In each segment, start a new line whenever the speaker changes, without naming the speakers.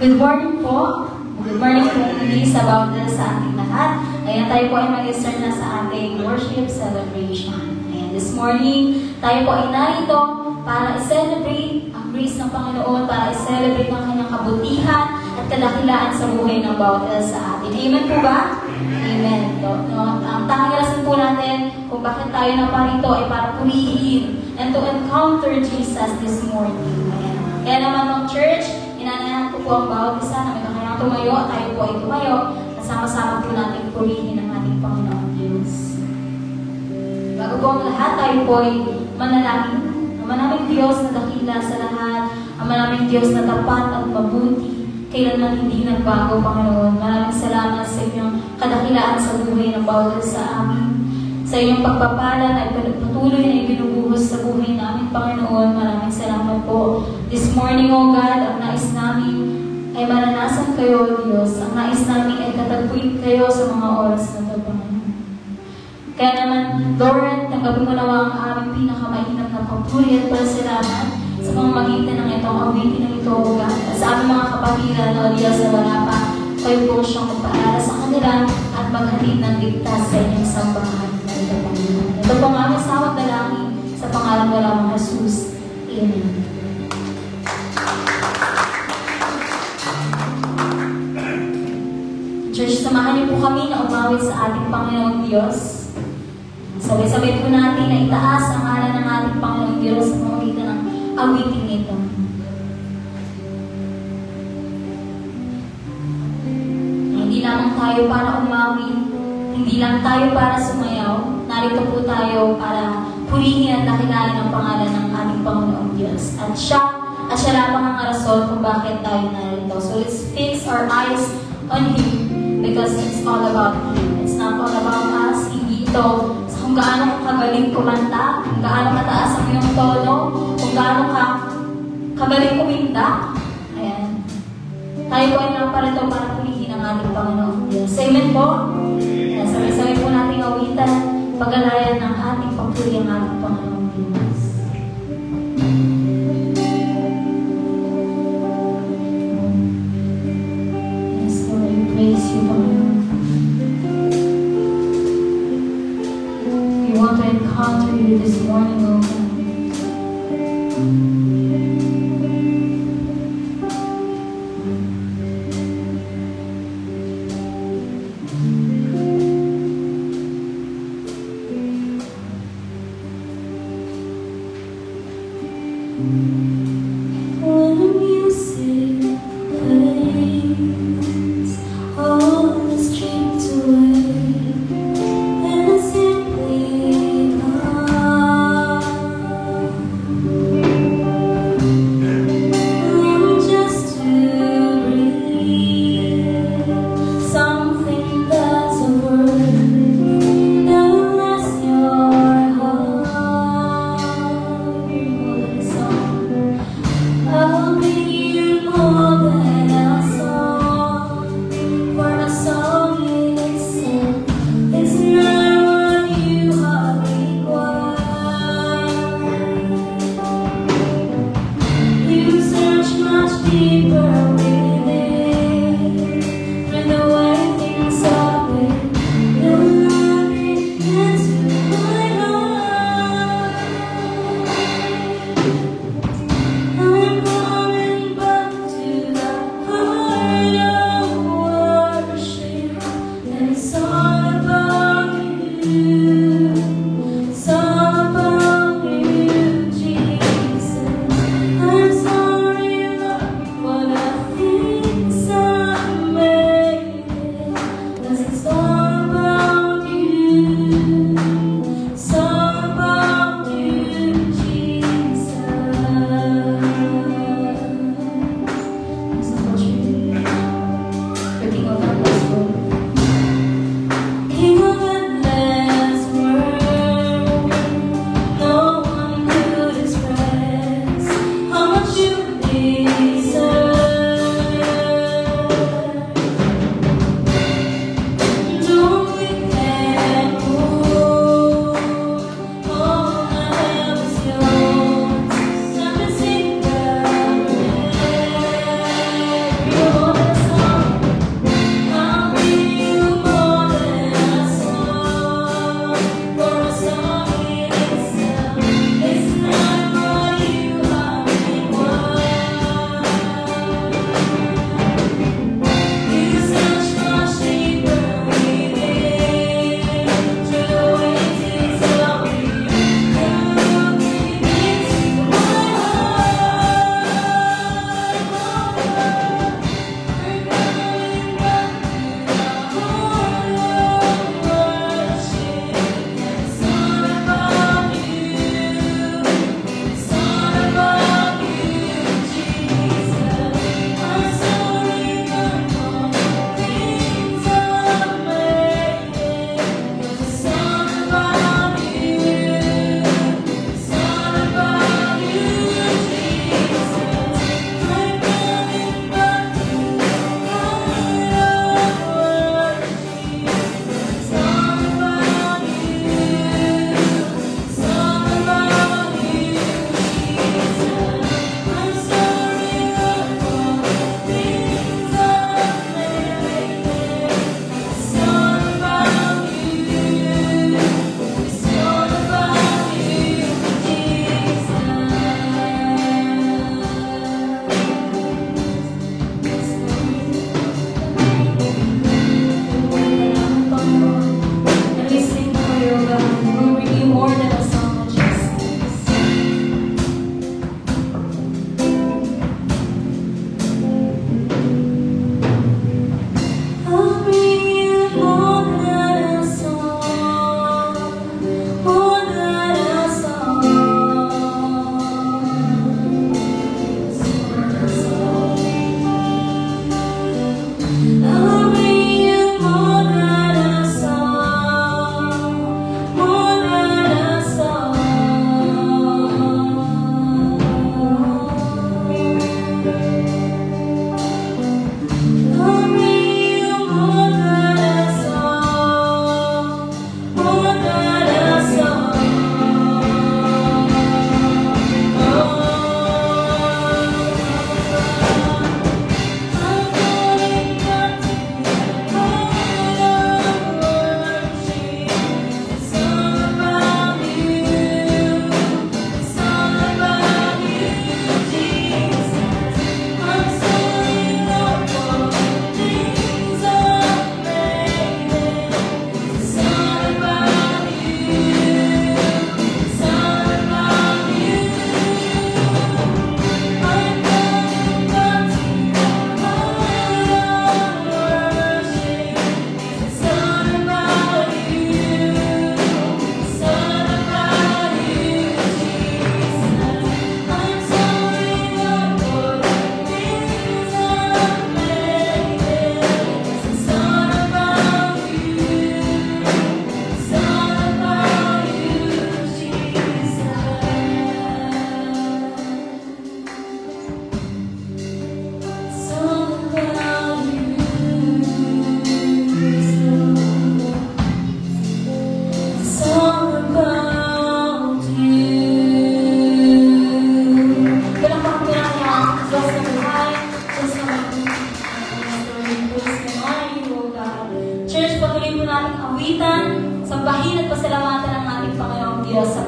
Good morning po. Good morning po muli sa bawat sa ating lahat. Ayan, tayo po ay mag-start na sa ating worship celebration. Ayan, this morning, tayo po ay narito para i-celebrate ang grace ng Panginoon, para i-celebrate ang kanyang kabutihan at kadakilaan sa buhay ng bawat sa atin. Amen po ba? Amen. Ang tanging rason po natin kung bakit tayo naparito ay para purihin and to encounter Jesus this morning. Ayan. Kaya naman ng church, inanahan ko po ang bawat isa na may kakayang tumayo at tayo po ay tumayo at sama-sama po natin purihin ang ating Panginoon Diyos. Bago po ang lahat, tayo po ay manalangin. Ang manaming Diyos na dakila sa lahat, ang manaming Diyos na tapat at mabuti, kailanman hindi nagbago, Panginoon. Maraming salamat sa inyong kadakilaan sa buhay ng bawat sa amin. Sa inyong pagpapala na patuloy na ibinubuhos sa buhay namin, Panginoon. Maraming salamat po. This morning, O God, ang nais namin ay maranasan kayo, Diyos. Ang nais namin ay katagpuin kayo sa mga oras na ito, Panginoon. Kaya naman, Lord, tanggapin mo nawa ang aming pinakamahinap na papuri at pasalamat sa pamamagitan ng itong awitin ng ito, O God. At sa aming mga kapatiran, O Diyos, na wala pa, kayo po siyang magpaalala sa kanila at maghatid ng ligtas sa inyong sambahan. Ito po ang aming sawat dalangin sa pangalan ng lamang Jesus. Amen. Church, samahan niyo po kami na umawit sa ating Panginoong Diyos. Sabay-sabay po natin na itaas ang ngalan ng ating Panginoong Diyos sa pamamagitan ng awiting ito. Hindi lamang tayo para umawit, hindi lang tayo para sumayaw, narito po tayo para purihin at dakilain ang pangalan ng ating Panginoong Diyos. At siya lamang ang rason kung bakit tayo narito. So let's fix our eyes on Him because it's all about Him. It's not all about us. Hindi ito sa kung gaano kagaling kumanta, kung gaano mataas ang iyong tono, kung gaano ka kagaling kuminta. Ayan. Tayo po ay naparito para purihin ang ating Panginoong Diyos. Amen po? Sabay-sabay po natin awitan, pag-alayan ng ating pagpuri ang ating Panginoong Diyos. Yes, Lord, we praise you, Panginoon. We want to encounter you this morning, Lord.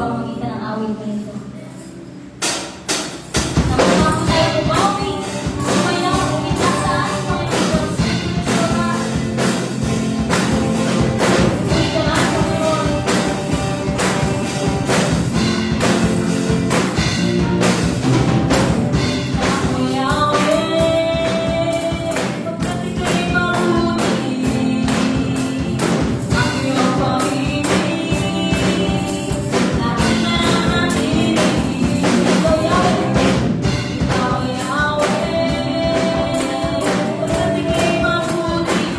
pamamagitan ng awit na ito. Naman po tayo bumawi. May naman umita sa ating Panginoon Diyos. Umita na ang Panginoon. Ako Yahweh, pagkat ika'y mabuti, ang iyong pag-ibig, lagi na nanatili. Ikaw Yahweh, pagkat ika'y mabuti,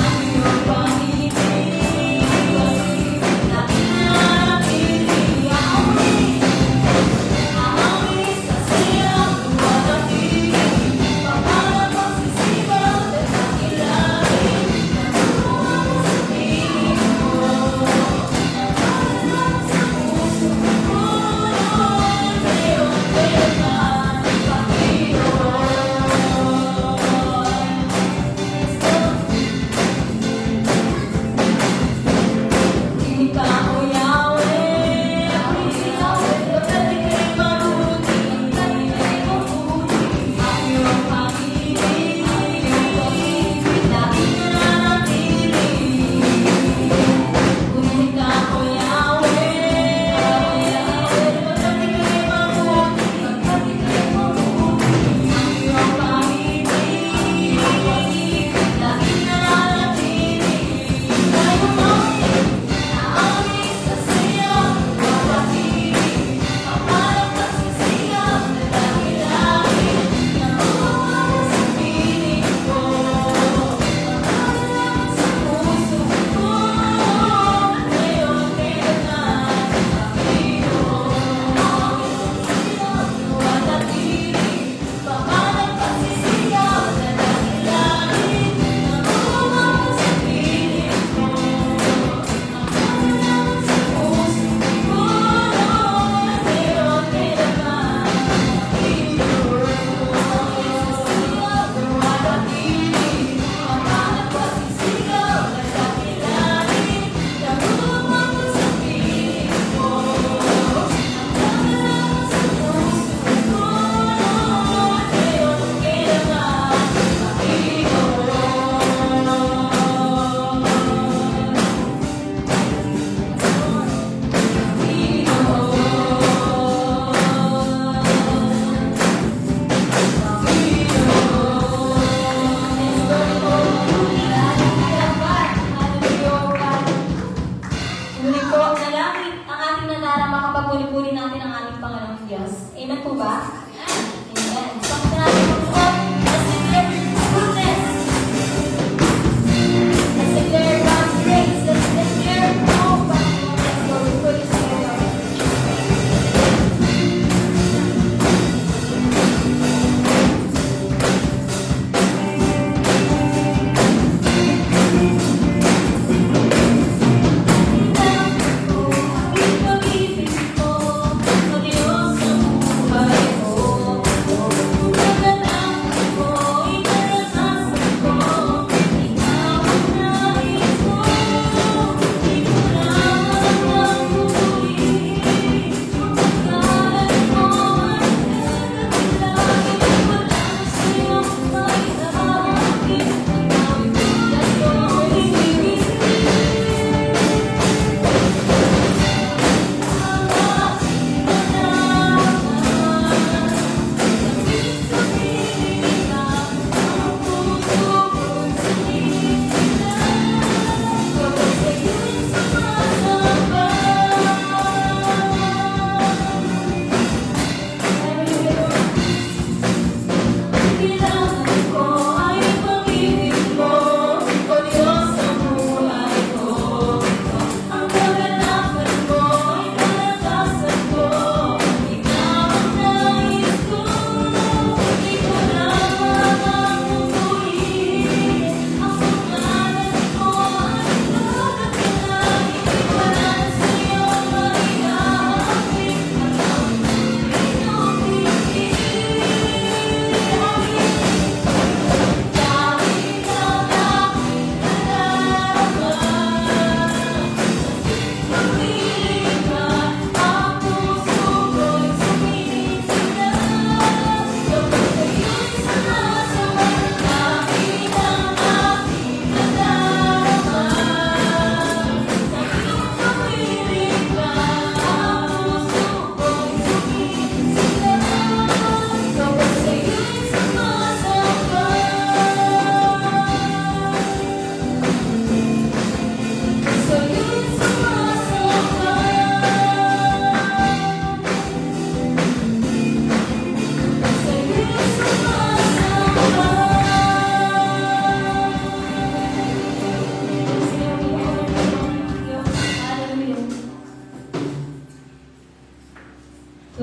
ang iyong pag-ibig, lagi na nanatili. Aawit sa siyang luwalhati, pangarap ang sisigaw at dakilain, namuha sa piling ko, namuha sa puso ko, ngayon kailan, Panginoon. Ikaw Yahweh, pagkat ika'y mabuti, ang iyong pag-ibig, lagi na nanatili. Ngunit ako Yahweh, pagkat ika'y mabuti, ang iyong pag-ibig, lagi na nanatili. Aawit sa siyang luwalhati, pangarap ang sisigaw at dakilain, namuha sa piling ko, namuha sa puso ko, ngayon kailan, Panginoon. Aawit sa siyang luwalhati, pangarap ang sisigaw at dakilain, namuha sa piling ko, Ngunit po, sa langit, ang ating nadarama kapag puli-puli natin ang ating Panginoong Diyos. Amen po ba? Amen. Pagkita natin po po, let's declare His goodness. Let's declare God's grace. Let's declare, oh, Panginoon, let's go. We praise you, Lord. Aking pag-ibig mo, o Diyos sa buhay ko.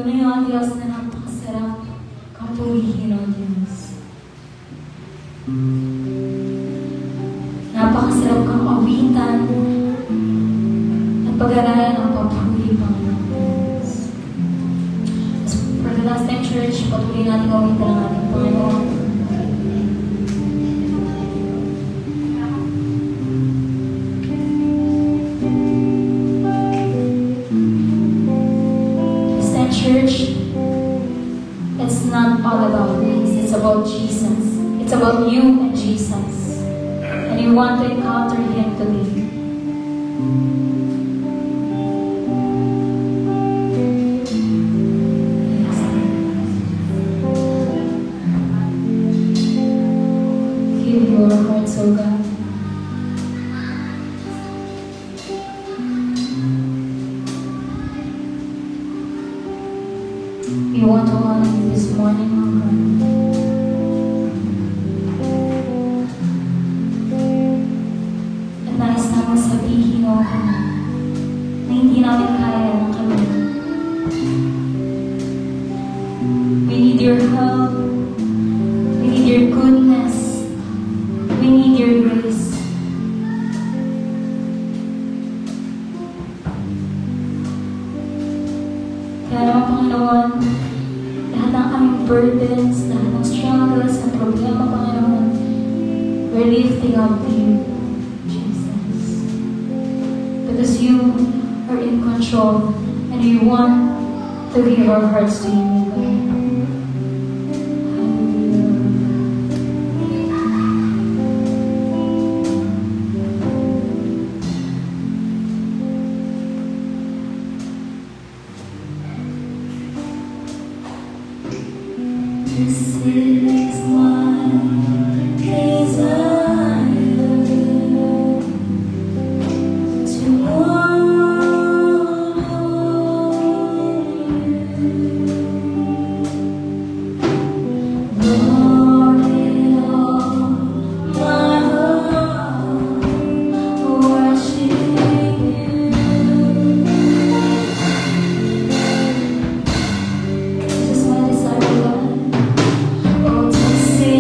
Tunay ang Diyos na napakasarap kang purihin, O Diyos. Napakasarap kang awitan at pag-aralan ang papuri, Panginoon Diyos. For the last time, church, patuloy natin awitan ang ating Panginoon. Church, it's not all about this. It's about Jesus. It's about you and Jesus. And you want to encounter Him today. Give your hearts, O God. We want to honor you this morning, O God. At nais namin sabihin, O God, na hindi namin kaya ng kami. We need your help. We need your goodness. We need your grace. Kaya naman, Panginoon, lahat ng aming burdens, lahat ng struggles, ang problema, Panginoon, we're lifting up to you, Jesus. Because you are in control and you want to give our hearts to you, God. This is my desire to honor you, Lord, with all my heart, worship you. This is my desire, Lord. Oh, to sing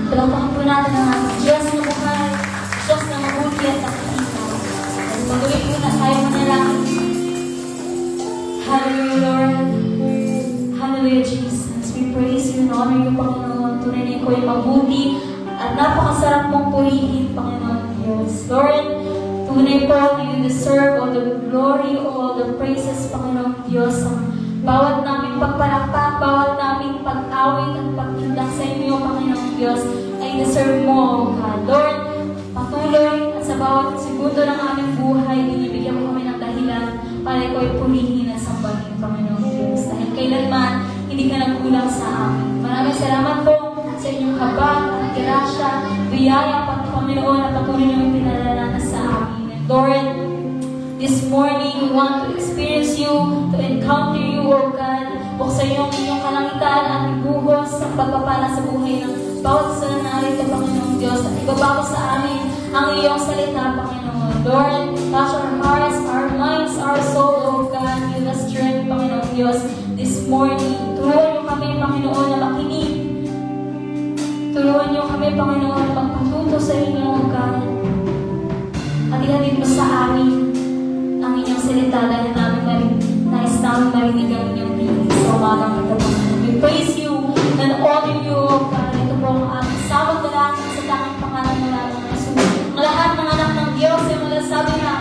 Palakpakan po natin ang ating Diyos na buhay, Diyos na mabuti at nakikita. At patuloy po na tayo manalangin. Hallelujah, Lord. Hallelujah, Jesus. We praise you and honor you, Panginoon. Tunay na ikaw ay mabuti at napakasarap mong purihin, Panginoon Diyos. Lord, tunay po na you deserve all the glory, all the praises, Panginoon Diyos. Ang bawat naming pagpalakpak, bawat naming pag-awit at pagtindak sa inyo, Panginoon Diyos, ay deserve mo, O God. Lord, patuloy at sa bawat segundo ng aming buhay, binibigyan mo kami ng dahilan para ikaw ay purihin at sambahin, Panginoon Diyos. Dahil kailanman, hindi ka nagkulang sa amin. Maraming salamat po sa inyong habag at grasya, biyaya, Panginoon, at patuloy niyong pinalalanas sa amin. And Lord, this morning, we want to experience you, to encounter you, O God. Buksan yung inyong kalangitan at ibuhos ang pagpapala sa buhay ng bawat isa na narito, Panginoon Diyos. At ibaba ko sa amin ang iyong salita, Panginoon. Lord, touch our hearts, our minds, our soul, O God. Give us strength, Panginoon Diyos, this morning. Turuan niyo kami, Panginoon, na makinig. Turuan niyo kami, Panginoon, na magpatuto sa inyo, O God. At ihatid mo sa amin ang inyong salita dahil nais namin marinig ang inyong tinig sa umagang ito, Panginoon. We praise you and honor you, O God. Ito po ang aming sawag na lang sa tanging pangalan mo lang ng Jesus. Ang lahat ng anak ng Diyos ay magsasabi na,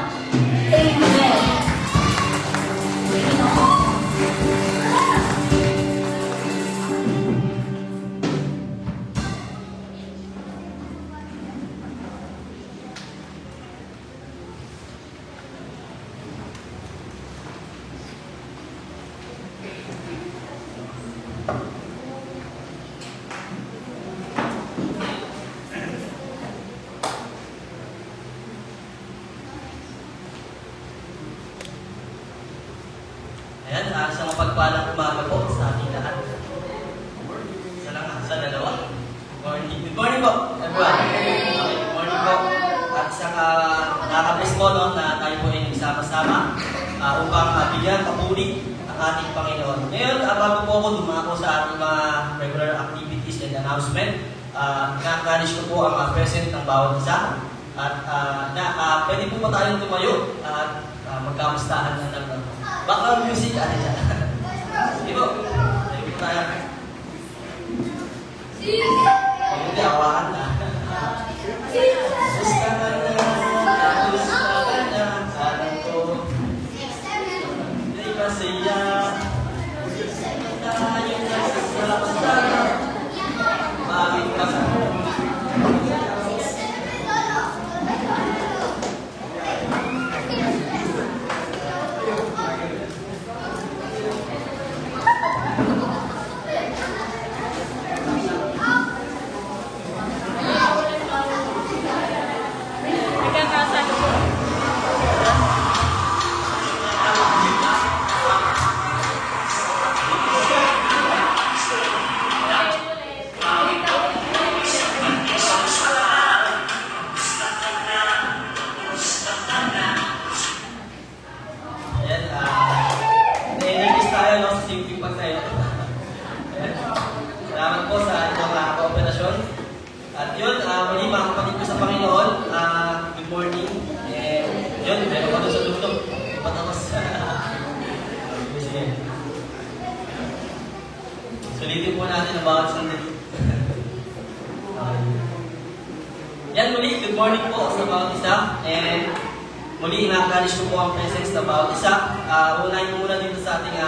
Amen.
Ayan, isang mapagpalang umaga po sa ating lahat. Isa lang, sa dalawa. Good morning po, everyone. Okay, good morning po. At isang nakaka-bless po no, na tayo po ay nagsama-sama upang bigyan papuri ang ating Panginoon. Ngayon, bago po ako dumako sa ating mga regular activities and announcement, na-acknowledge ko po ang present ng bawat isa. At pwede po pa tayong tumayo at magkamustahan na ng background music, ano siya? Sige po, tayo po tayo. Hindi, awaan na. Gusto ka na, alam ko. Hindi masaya. Tayo nagsasala. Bakit ka sa salamat po sa inyong kooperasyon. At yun, muli mga kapatid ko sa Panginoon, good morning. Yun, meron ko doon sa luptop. Patapos. Sulitin po natin ang bawat sandali. Yan muli, good morning po sa bawat isa. And muli, ina-acknowledge ko po ang presence ng bawat isa. Unahin ko muna dito sa ating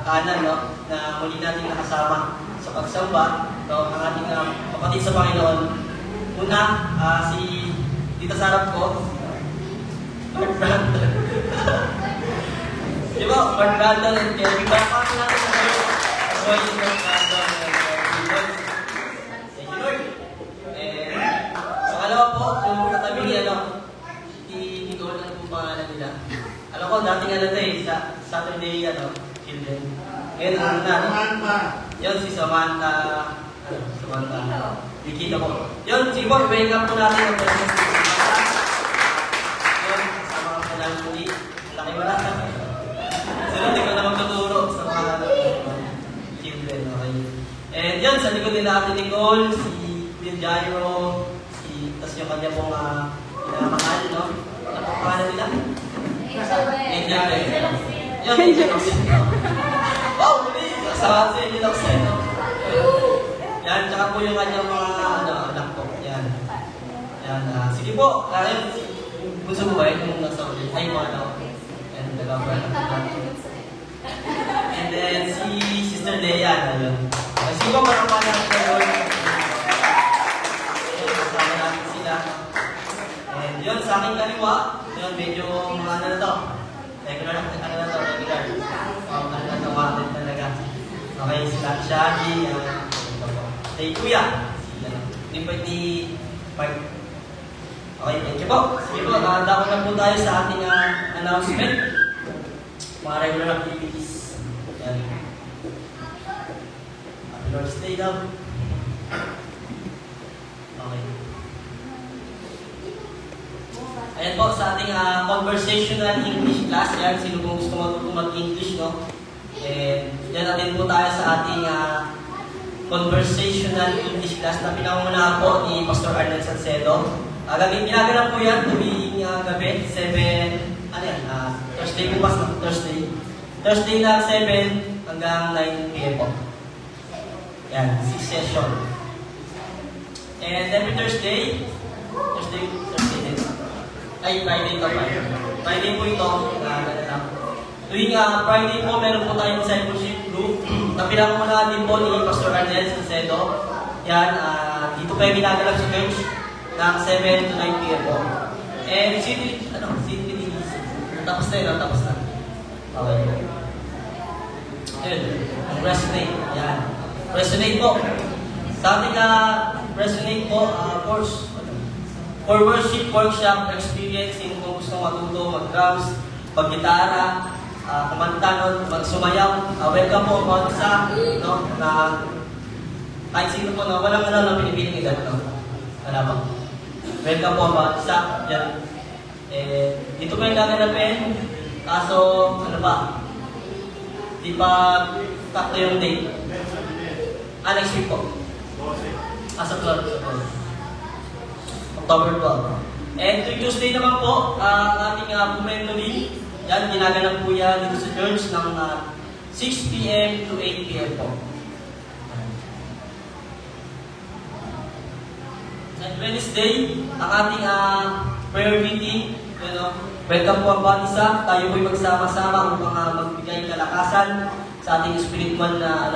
kanan, no, na muli natin nakasama sa pagsamba, no, ang ating kapatid sa Panginoon. Una, si Tita Sarap ko, Mark Brandon. Di ba? Mark Brandon and Kelly. Bakit natin sa kayo? Mark Brandon and Kelly. Thank you, Lord. And pangalawa po, yung katabi ni hindi ko lang kung pangalan nila. Alam ko, dating sa Saturday, children. Ngayon, yun, si Samantha. Samantha. Dikita po. Yun, sige po, welcome po natin ang presence ni Samantha. Yun, kasama ka po namin muli. Laki mo lang. Sunod, di ko na magtuturo sa mga children. Okay. And yun, sa likod nila Ate Nicole, si Jairo, tas yung kanya pong pinakamahal, no? Ano pong pangalan nila? Angel. Yun, Angel Oxen. Wow, muli! Kasama si Angel Oxen, no? Yan, tsaka po yung kanyang mga anak po. Yan. Yan, sige po. Gusto mo ba yung nasa ulit? Ay, mga anak. And dalawa po anak natin. And then, si Sister Leia, ayun. Sige po, parang mga anak na yun. Kasama natin sila. And yun, sa aking kaliwa, yun, medyo mga ano na to. Regular na to, regular. Ano na to, wanted talaga. Okay, sila Shaggy, kay Kuya. Hindi pa ni Park. Okay, thank you po. Sige po, dako na po tayo sa ating announcement. Mga regular activities. Yan. Happy Lord's Day daw. Okay. Ayan po, sa ating conversational English class. Yan, sino kung gusto matuto mag-English, no? And yan natin po tayo sa ating conversational English class na pinangunahan po ni Pastor Arnel Salcedo. Ginaganap po yan tuwing gabi, 7, ano yan, Thursday bukas na, Thursday na 7 hanggang 9 p.m. po. Yan, 6 session. And every Thursday din. Ay, Friday to Friday po ito, tuwing Friday po, meron po tayong discipleship group na pinangunahan din po ni Pastor Arnel Salcedo. Yan, dito pa yung ginaganap sa church ng 7 to 9 p.m. po. And tapos na yun, tapos na. Okay. Ayun, resonate. Yan. Resonate po. Sa ating resonate po, course, for worship workshop experience, kung gusto matuto, mag-drums, mag-gitara, kumanta nun, mag-sumayaw, welcome po about sa, no, na kahit sino po na walang na pinipiling edad, no? Wala ba? Welcome po about sa, yan. Dito po yung gaganapin, kaso, ano ba? Di pa takto yung date. Next week po. As of October 12. And Tuesday naman po, ang ating Bumendo League. Yan, ginaganap po yan dito sa church ng 6 p.m. to 8 p.m. po. And Wednesday, ang ating prayer meeting. You know, welcome po ang bawat isa. Tayo po'y magsama-sama upang magbigay kalakasan sa ating spiritual na,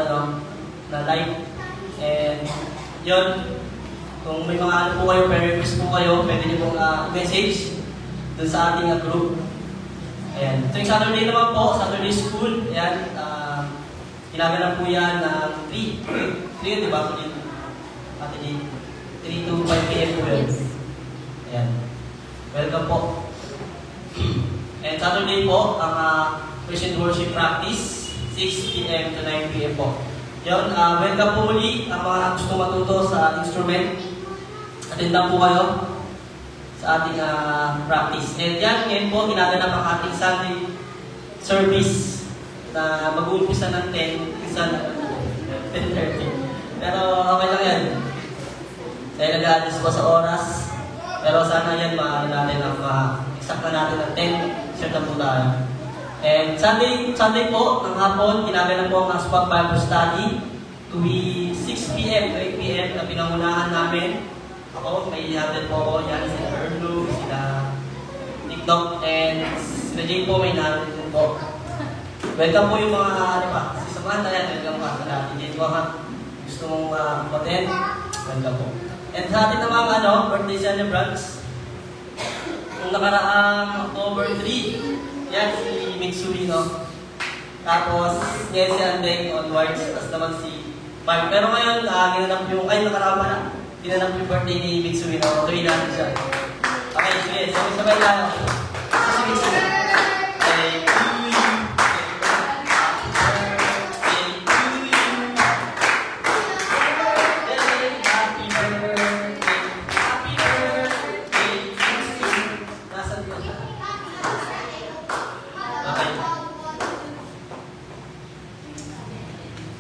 na life. And yun, kung may mga ano po kayo, prayer request po kayo, pwede niyo pong message dun sa ating group. Ayan. Ito yung Saturday naman po, Saturday school. Ayan, kinaganap po yan ng 3, di ba? 3 to 5 p.m. po yun. Ayan. Welcome po. And Saturday po, ang Christian worship practice, 6 p.m. to 9 p.m. po. Yun, welcome po muli ang mga gusto matuto sa instrument. Attend po kayo sa ating practice. And yan, ngayon po, ginaganap ang ating Sunday service na mag-uumpisa ng 10, isa na 10:30. Pero okay lang yan. Dahil nag-adjust po sa oras. Pero sana yan, maano natin ang exact na natin ng 10, sure na po tayo. And Sunday po, ng hapon, ginaganap po ang Spot Bible Study tuwing 6 p.m. to 8 p.m. na pinangunahan namin. Ako, may natin po ako, yan, sila Erlu, sila TikTok, and sila Jane po, may natin po. Welcome po yung mga, si Samantha yan, welcome pa sa natin. Jane po, gusto mong attend, welcome po. And sa atin naman, birthday celebrants, kung nakaraang October 3, yan, si Mitsui, no? Tapos, yan si Andeng onwards, tapos naman si Mark. Pero ngayon, ginanap yung, nakarama na. Ginanap yung birthday ni Mitsui, no? Tuloy natin siya. Okay, sige, sabay-sabay lang. Si Mitsui. Thank you. Happy birthday, Mitsui. Nasaan ko siya? Okay.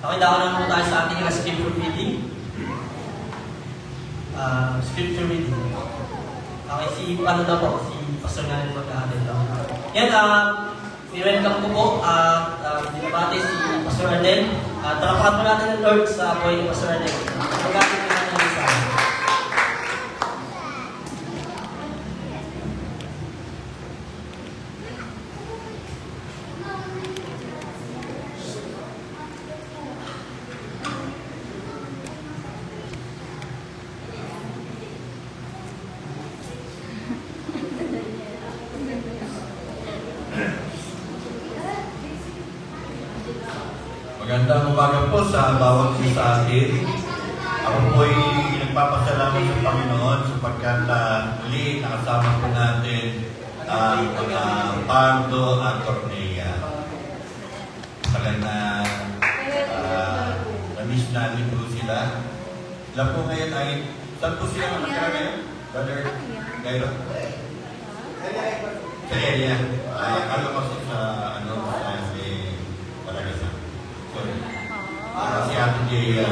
Okay, dako na po tayo sa ating scripture reading. scripture reading. Okay, si Pastor Nalin mag-aaral lang. Yan, i-welcome ko po binabati si Pastor Arnel. Talapakan po natin ng Lord sa buhay ni Pastor Arnel. Mag-aaral po natin ng isa.
Magandang umaga po sa bawat isa sa atin. Ako po ay nagpapasalamat sa Panginoon sapagkat muli nakasama po natin ang mga Pardo at Cornelia. Talaga na-miss namin po sila. Sila po ngayon ay, saan po sila nakatira ngayon? Brother Gairo? Sa area. Akala ko sa Palagasan. Si Ate Jaya.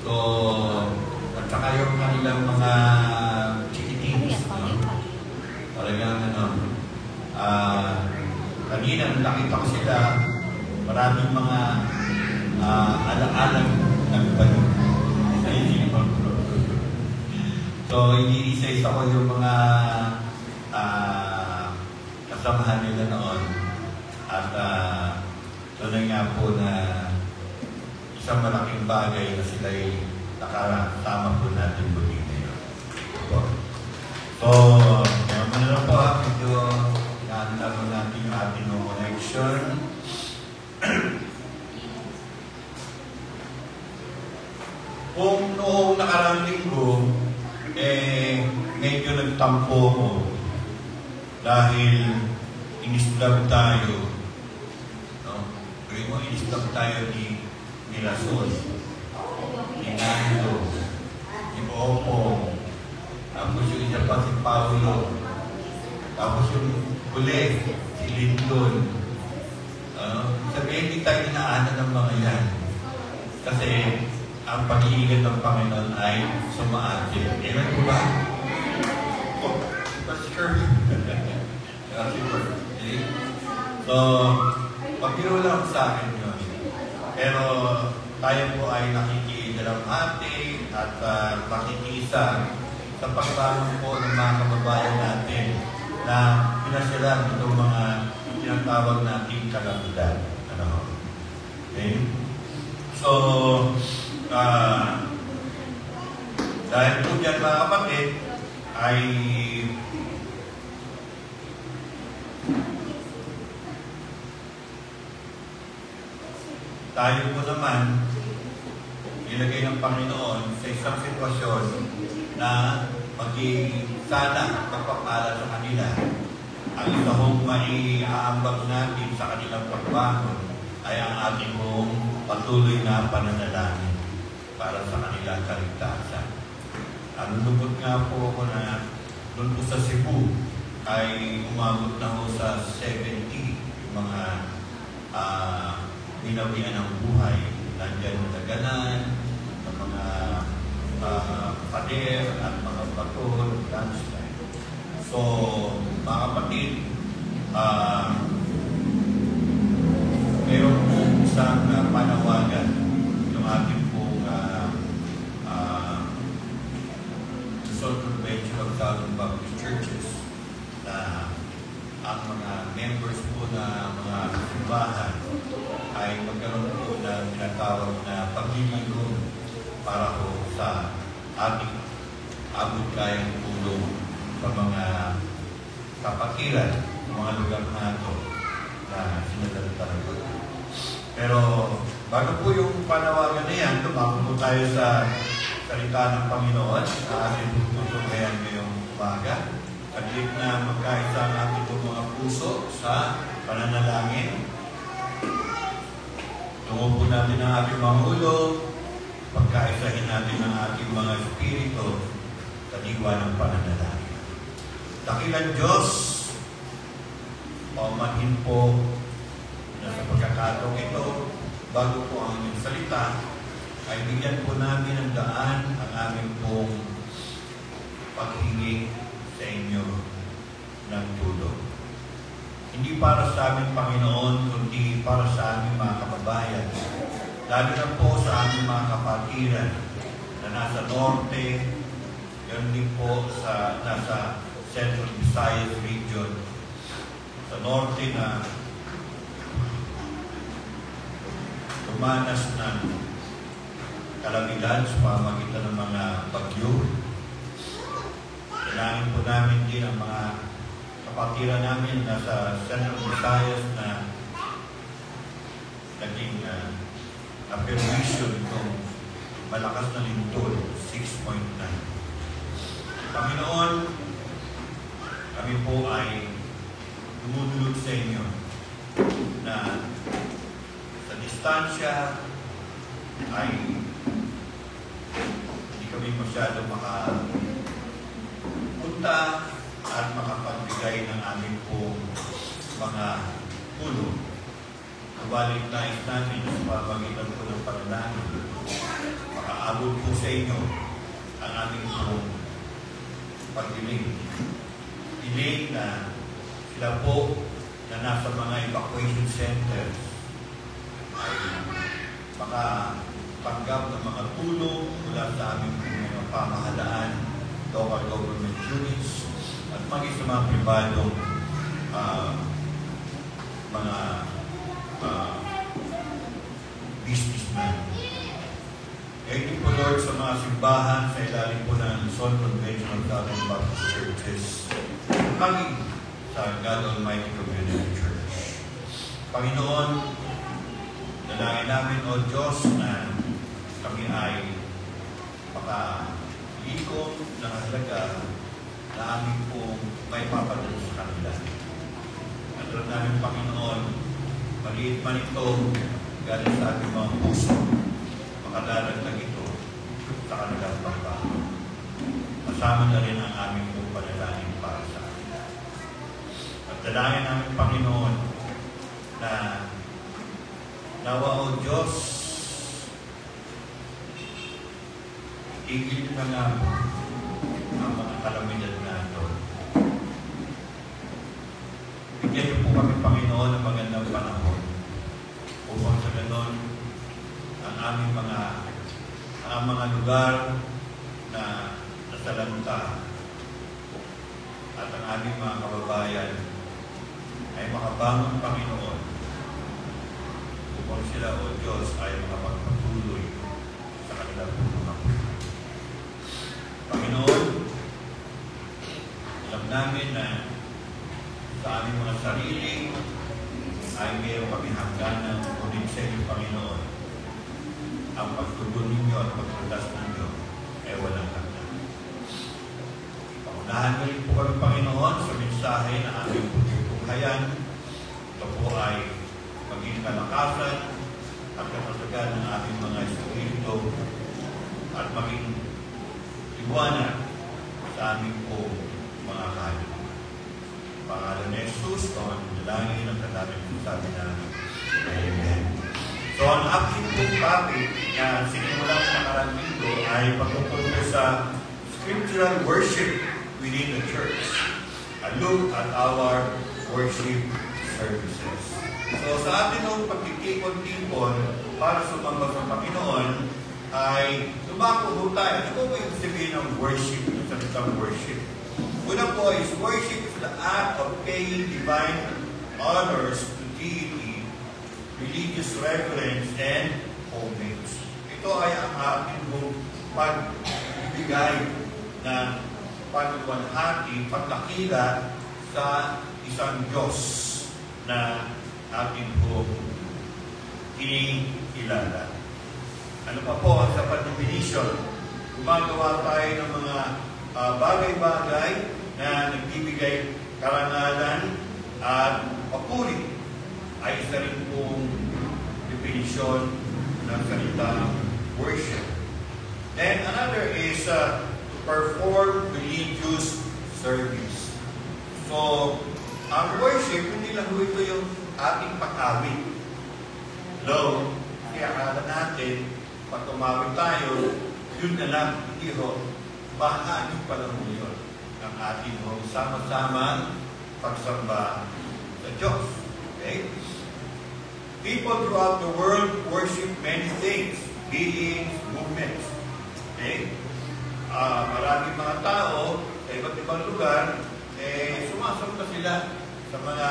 So, at saka yung kanilang mga chikitins, no? Talagang kanina nakita ko sila, maraming mga alang-alang nagbalong sa inyong. So, iniisa-isa ko yung mga kasamahan nila noon. At tunay nga po na isang malaking bagay na sila'y nakasama po natin muli ngayon. So, naman na lang po medyo inaantag mo natin yung ating connection. Kung noong nakarang linggo, medyo nagtampo ko dahil inislab tayo. Kaya mo, inislam tayo ni Rason, ni Nando, ni Opo, tapos yung isa pa si Paulo, tapos yung huli, si Lindon. Sabihin, hindi tayo inaanan ng mga yan. Kasi ang pag-iingat ng Panginoon ay sumaati. Amen po ba? Oh, that's sure. So, pag-iro lang sa akin yun. Pero tayo po ay nakikidalamhati at makikisa sa pagbangon po ng mga kababayan natin na pinasyalan itong mga tinatawag nating kalamidad. Okay? So, dahil po dyan mga kapatid ay tayo po naman ilagay ng Panginoon sa isang sitwasyon na sana magpapala sa kanila. Ang isa hong maiaambag natin sa kanilang pagbangon ay ang ating hong patuloy na pananalangin para sa kanilang kaligtasan. Lubot nga po ako na doon po sa Cebu ay umabot na ho sa 70 yung mga binawian ng buhay. Nandiyan yung daganan, ng mga pader at mga baton, landslide. So, mga kapatid, meron po isang panawagan yung ating pong Luzon Convention of Southern Baptist Churches na ang mga members po na mga simbahan ay magkaroon po ng tinatawag na pagliligon para po sa ating abot kayang tulong sa mga kapatiran ng mga lugar na ito na sinadalitan ko. Pero bago po yung panawagan na yan, tumako po tayo sa salita ng Panginoon na ating tutugayan ngayong umaga. Saglit na magkaisa ang ating mga puso sa pananalangin. Tungo po natin ang ating mga ulo, pagkaisahin natin ang ating mga espiritu sa diwa ng pananalangin. Dakilang Diyos, paumanhin po na sa pagkakataong ito, bago po ang inyong salita, ay bigyan po namin ng daan ang aming pong para sa amin, Panginoon, kundi para sa aming mga kababayan. Lalo na po sa aming mga kapatiran na nasa norte, yun din po sa nasa Central Visayas region, sa norte na tumanas ng kalamidad sa pamamagitan ng mga bagyo. Kailangan po namin din ang mga kapatiran namin na sa Central Visayas na naging appreciation itong malakas na lindol, 6.9. Panginoon, kami po ay dumudulog sa inyo na sa distansya ay hindi kami masyado makapunta at makapagbigay ng aming pong mga tulong. Nabalik nais namin sa pamamagitan po ng panalangin. Makaabot po sa inyo ang aming pong pagdiling. Diling na sila po na nasa mga evacuation centers ay makatanggap ng mga tulong mula sa aming mga pamahalaan, local government units, at maging sa mga pribadong mga businessmen. Ngayon din po, Lord, sa mga simbahan sa ilalim po ng Luzon Conventional Southern Baptist Churches, maging sa God Almighty Community Church. Panginoon, dalangin namin, O Diyos, na kami ay makalikom ng halaga na aming pong may papadala sa kanila. At alam namin, Panginoon, maliit man ito, galing sa ating mga puso, makalalaglag ito sa kanilang pagbaho. Kasama na rin ang aming pong panalangin para sa kanila. At dalangin namin, Panginoon, na nawa, O Diyos, igil na nga ang mga kalamidad na ito. Bigyan niyo po kami, Panginoon, ng magandang panahon upang sa ganon ang aming mga lugar na nasalanta at ang aming mga kababayan ay makabangon, Panginoon, upang sila, O Diyos, ay makapagpatuloy sa kanilang mga Panginoon, alam namin na sa aming mga sarili ay mayroon kami hangganan kunin sa inyo, Panginoon. Ang pagtugon ninyo at pagtulas ninyo ay walang hanggan. Pangunahan na rin po kami, Panginoon, sa mensahe na aming pagtutunghayan. Ito po ay maging kalakasan at kapatagan ng aming mga espiritu at maging iwanan sa aming po mga kahit. Pangalan ni Jesus, Panginoon dalangin ang kanamin ng sabi namin. Amen. So, ang aking pong topic na sinimulang nakarang linggo ay pagtungkol sa scriptural worship within the church. A look at our worship services. So, sa atin ng pagkikipon-tipon para sumamba sa Panginoon ay lumako po tayo. Ano po yung sabihin ng worship, ng salitang worship? Una po is worship is the act of paying divine honors to deity, religious reverence, and homage. Ito ay ang ating pagbigay ng pagluwalhati, pagkakila sa isang Diyos na ating po kinikilala. Ano pa po ang sapat na definition? Gumagawa tayo ng mga bagay-bagay na nagbibigay karangalan at papuri ay isa rin pong definition ng salitang worship. Then another is to perform religious service. So, ang worship, hindi lang ito yung ating pag-awit. Hello? Kaya akala natin, pag tumawid tayo, yun na lang, hindi ho, bahagi pa lang yun ng ating sama-sama pagsamba sa Diyos. Okay? People throughout the world worship many things, beings, movements. Okay? Maraming mga tao sa iba't ibang lugar, sumasamba sila sa mga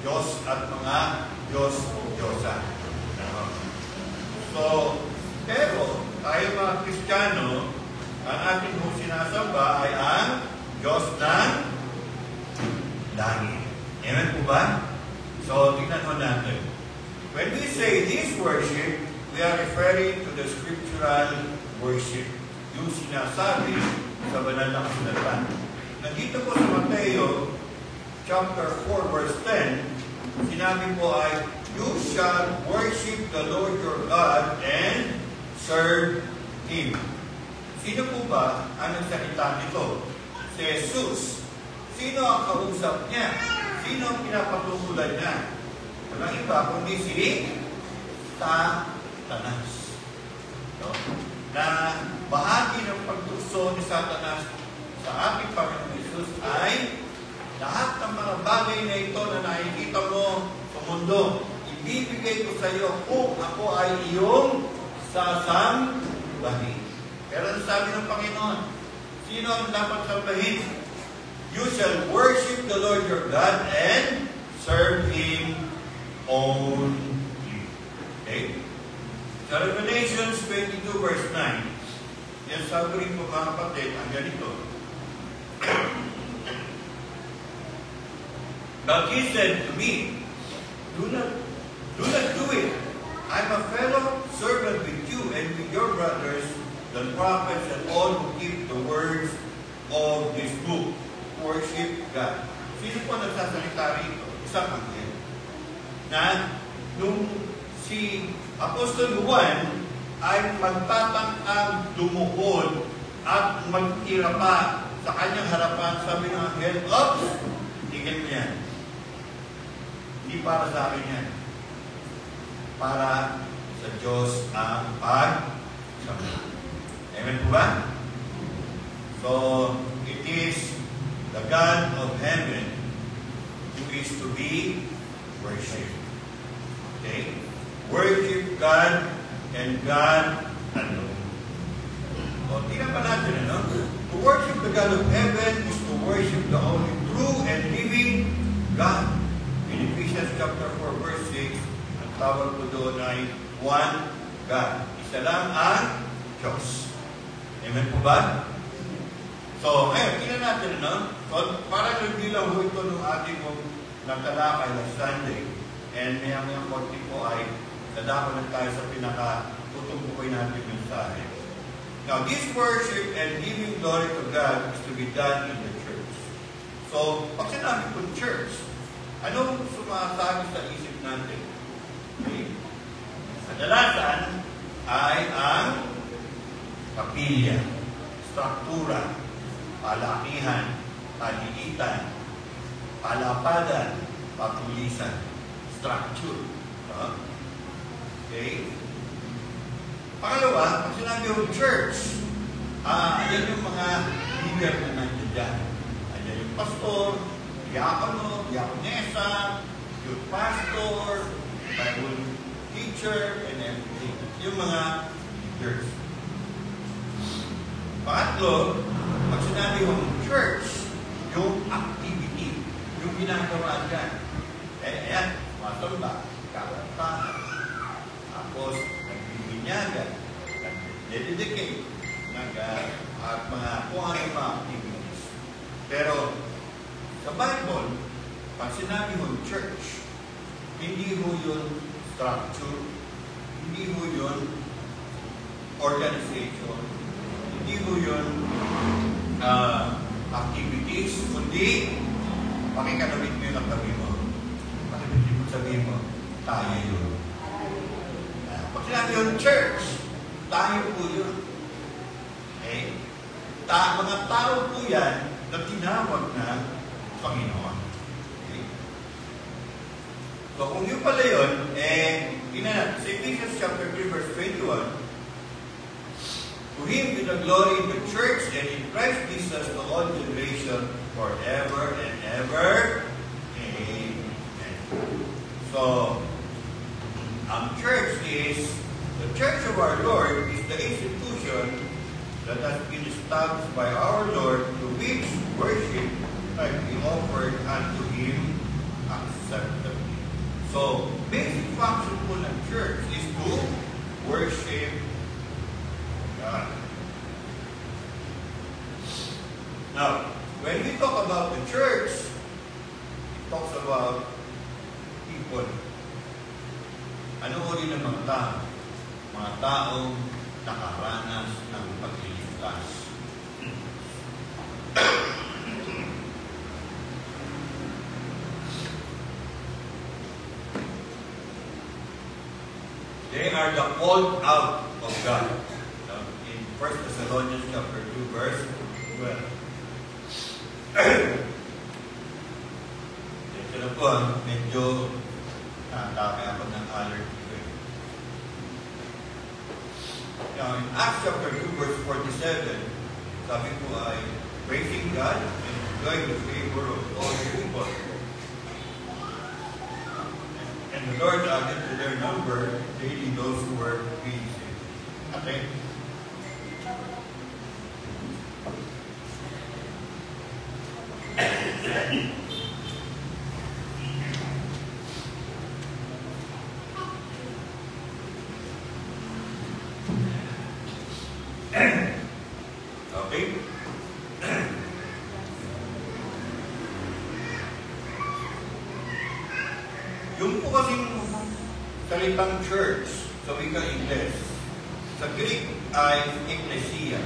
Diyos at mga Diyos-Diyosa. So, pero tayo mga Kristiyano, ang ating sinasamba ay ang Diyos ng langit. Amen po ba? So, tingnan mo natin. When we say this worship, we are referring to the scriptural worship. Yung sinasabi sa banal na kasulatan. Nandito po sa Mateo, chapter 4, verse 10, sinabi po ay, you shall worship the Lord your God and serve Him. Sino po ba ang nagsalita nito? Si Jesus. Sino ang kausap niya? Sino ang pinapatutulan niya? Walang iba kundi si Satanas. No? Na bahagi ng pagtukso ni Satanas sa ating Panginoon Jesus ay lahat ng mga bagay na ito na nakikita mo sa mundo, ibibigay ko sa iyo kung ako ay iyong sasambahin. Pero ang sabi ng Panginoon, sino ang dapat sambahin? You shall worship the Lord your God and serve Him only. Okay? Sa Revelations 22 verse 9, yan sabi rin po mga kapatid, ang ganito. But He said to me, do not do it. I'm a fellow servant with you and with your brothers, the prophets, and all who keep the words of this book. Worship God. Sino po nagsasalita rito? Isang anghel. Na nung si Apostol Juan ay magtatangkang dumuhod at magtira pa sa kanyang harapan, sabi ng anghel, oops! Tigil mo yan. Hindi para sa akin yan. Para sa Diyos ang pagsamba. Amen po ba? So, it is the God of heaven who is to be worshipped. Okay? Worship God and God alone. O, tingnan pa natin, ano? To worship the God of heaven is to worship the only true and living God. In Ephesians chapter 4, verse 6, ang tawag ko doon ay one God. Isa lang ang Diyos. Amen po ba? So, ngayon, tingnan natin, no? So, parang hindi lang ho ito nung ating natalakay last Sunday. And mayang konti po ay dadako na tayo sa pinaka-tutumbukoy natin mensahe. Now, this worship and giving glory to God is to be done in the church. So, pag sinabi po church, anong sumasabi sa isip natin? Okay? Kadalasan ay ang kapilya, struktura, palakihan, palilitan, palapadan, papulisan, structure. Okay? Pangalawa, pag sinabi yung church, ayan yung mga leader na nandiyan dyan. Ayan yung pastor, diakono, diakonesa, youth pastor, Bible teacher, and everything. Yung mga leaders. Pangatlo, pag sinabi yung church, yung activity, yung ginagawa dyan. Ayan, masamba, kakantahan, tapos nagbibinyagan, nag-dedicate, at mga kung ano mga activities. Pero, sa Bible, pag sinabi mo church, hindi mo yun structure, hindi mo yun organization, hindi mo yun activities, kundi pakikanawit mo yung tabi mo. Pakikanawit mo sabihin mo, tayo yun. Pag sinabi yun church, tayo po yun. Okay? Mga tao po yan na tinawag na Panginoon. Okay? So kung yun pala yun, sa Ephesians chapter 3 verse 21, to Him be the glory in the church and in Christ Jesus to all generation forever and ever. Amen. of our Lord is the institution that has been established by our Lord, to which worship might be offered unto Him acceptably. So, basic function po ng church is to worship God. Now, when we talk about the church, it talks about people. Ano uri ng mga tao? Mga taong nakaranas ng pagliligtas. They are the called out of God. In 1 Thessalonians chapter 2, verse 12. Ito na po, medyo nakakami ako ng allergy. Now, in Acts chapter 2, verse 47, sabi po ay praising God and enjoying the favor of all people. And the Lord added to their number daily those who were being saved. Okay? Okay? Yung po kasing salitang church sa wikang Ingles, sa Greek ay ecclesia.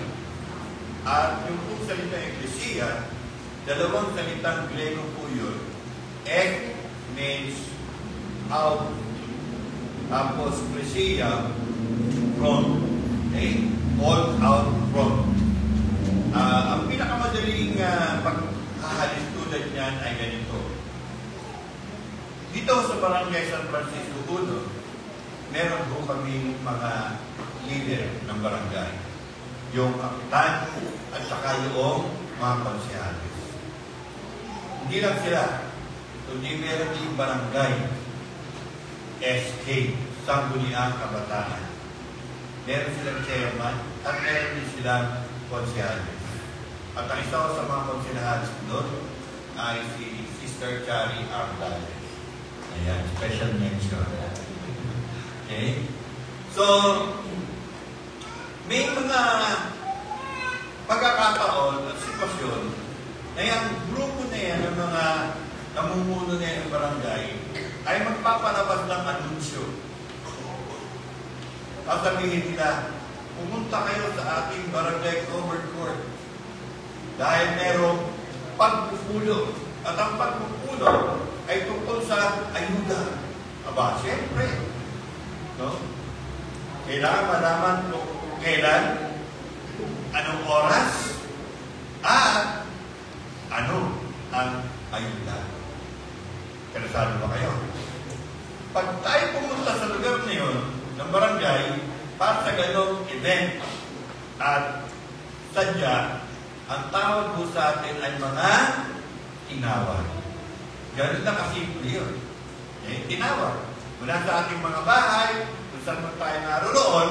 At yung po salitang ecclesia, dalawang salitang Grego po yun. Ek means out. Tapos ecclesia, from. Okay? All out from. Ang pinakamadaling paghahalis tulad niyan ay ganito. Dito sa Barangay San Francisco 1, meron po kaming mga leader ng barangay. Yung kapitan at saka yung mga konsehalis. Hindi lang sila, kundi meron din barangay SK, Sangguniang Kabataan. Meron silang chairman at meron din silang konsehalis. At ang isa ko sa mga konsehalis doon ay si Sister Chari Ardales. Ayan, special mention. Okay? So, may mga pagkakataon at sitwasyon na yung grupo na yan ng mga namumuno na yan ng barangay ay magpapalabas ng anunsyo. Sasabihin nila, pumunta kayo sa ating barangay covered court dahil merong pagpupulo. At ang pagpupulo ay tungkol sa ayuda. Aba, siyempre. No? Kailangan malaman kung kailan, anong oras, at ano ang ayuda. Interesado ba kayo? Pag tayo pumunta sa lugar na yun, ng barangay, para sa ganong event, at sadya, ang tawag po sa atin ay mga tinawag. Ganun na kasimple yun. Okay? Tinawag. Mula sa ating mga bahay, kung saan man tayo naroon,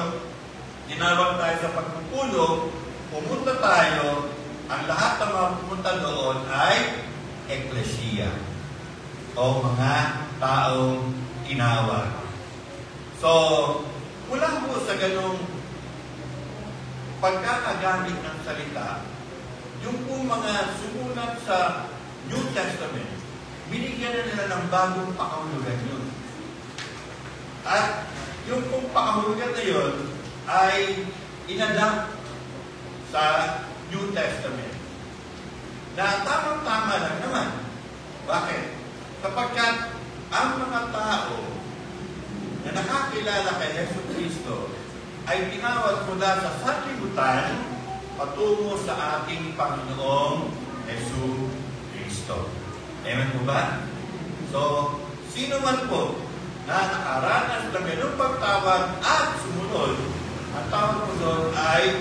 tinawag tayo sa pagpupulo, pumunta tayo, ang lahat ng mga pumunta doon ay ecclesia o mga taong tinawag. So, mula po sa ganong pagkakagamit ng salita, yung po mga sumulat sa New Testament, binigyan na nila ng bagong pakahulugan yun. At yung pong pakahulugan na yun ay inadapt sa New Testament. Na tamang-tama lang naman. Bakit? Kapagkat ang mga tao na nakakilala kay Yesu Cristo ay tinawag mula sa sanlibutan patungo sa ating Panginoong Yesu Cristo. Amen po ba? So, sino man po na nakaranas ng ganung pagtawag at sumunod, ang tawag po doon ay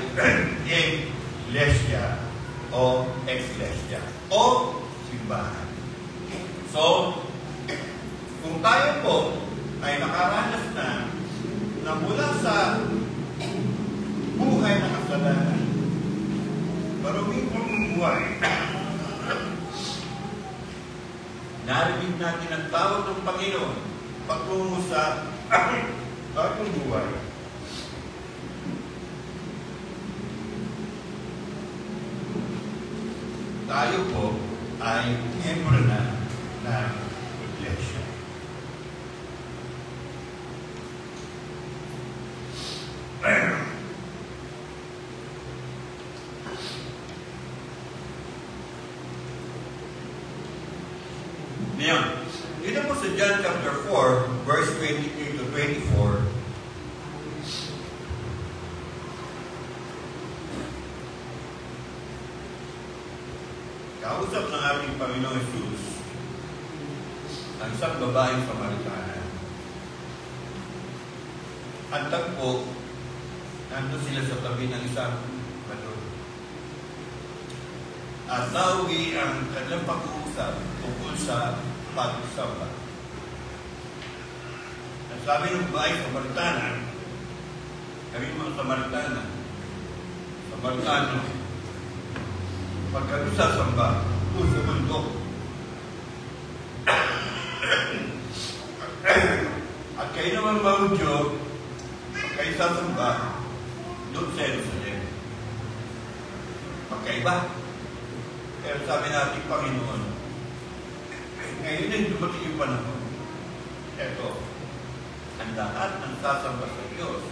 Ecclesia o Ecclesia o simbahan. So, kung tayo po ay nakaranas na mula sa buhay na kasalanan. Maruming buhay. Narinig natin ang tawag ng Panginoon patungo sa bagong buhay. Tayo po ay miyembro na ng Iglesia. Ngayon, dito po sa John chapter 4, verse 23 to 24, kausap ng ating Panginoong Jesus ang isang babaeng Samaritana. Ang tagpo, nandun sila sa tabi ng isang bato. At nauwi ang kanilang pag-uusap tungkol sa pagsamba. At sabi ng babaeng Samaritana, kami mga Samaritano, pagka sasamba, sa bundok. At kayo naman mga Hudyo, pag kayo sasamba, doon sa Jerusalem. Magkaiba. Pero sabi natin, Panginoon, ngayon ay dumating yung panahon. Eto, ang lahat ng sasamba sa Diyos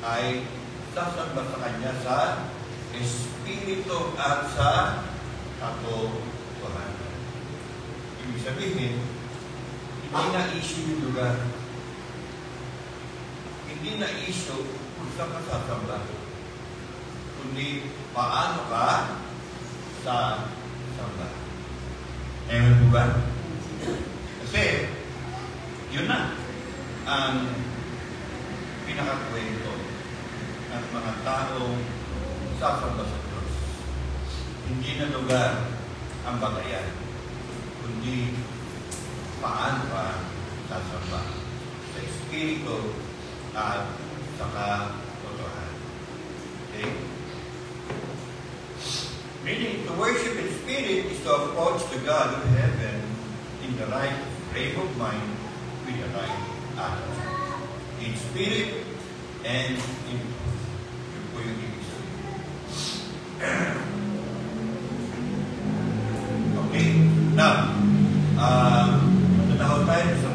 ay sasamba sa Kanya sa Espiritu at sa katotohanan. Ibig sabihin, hindi na issue yung lugar. Hindi na issue kung saan ka sasamba. Kundi paano ka sa samba. Ewan po ba? Kasi, yun na ang pinakakwento ng mga taong sasamba sa Diyos. Hindi na lugar ang batayan, kundi paano ka sasamba sa Espiritu at sa katotohanan. Okay? Meaning, to worship in spirit is to approach the God of heaven in the right frame of mind with the right attitude. In spirit and in truth. Yun po yung ibig sabihin. Okay? Now, natahon tayo sa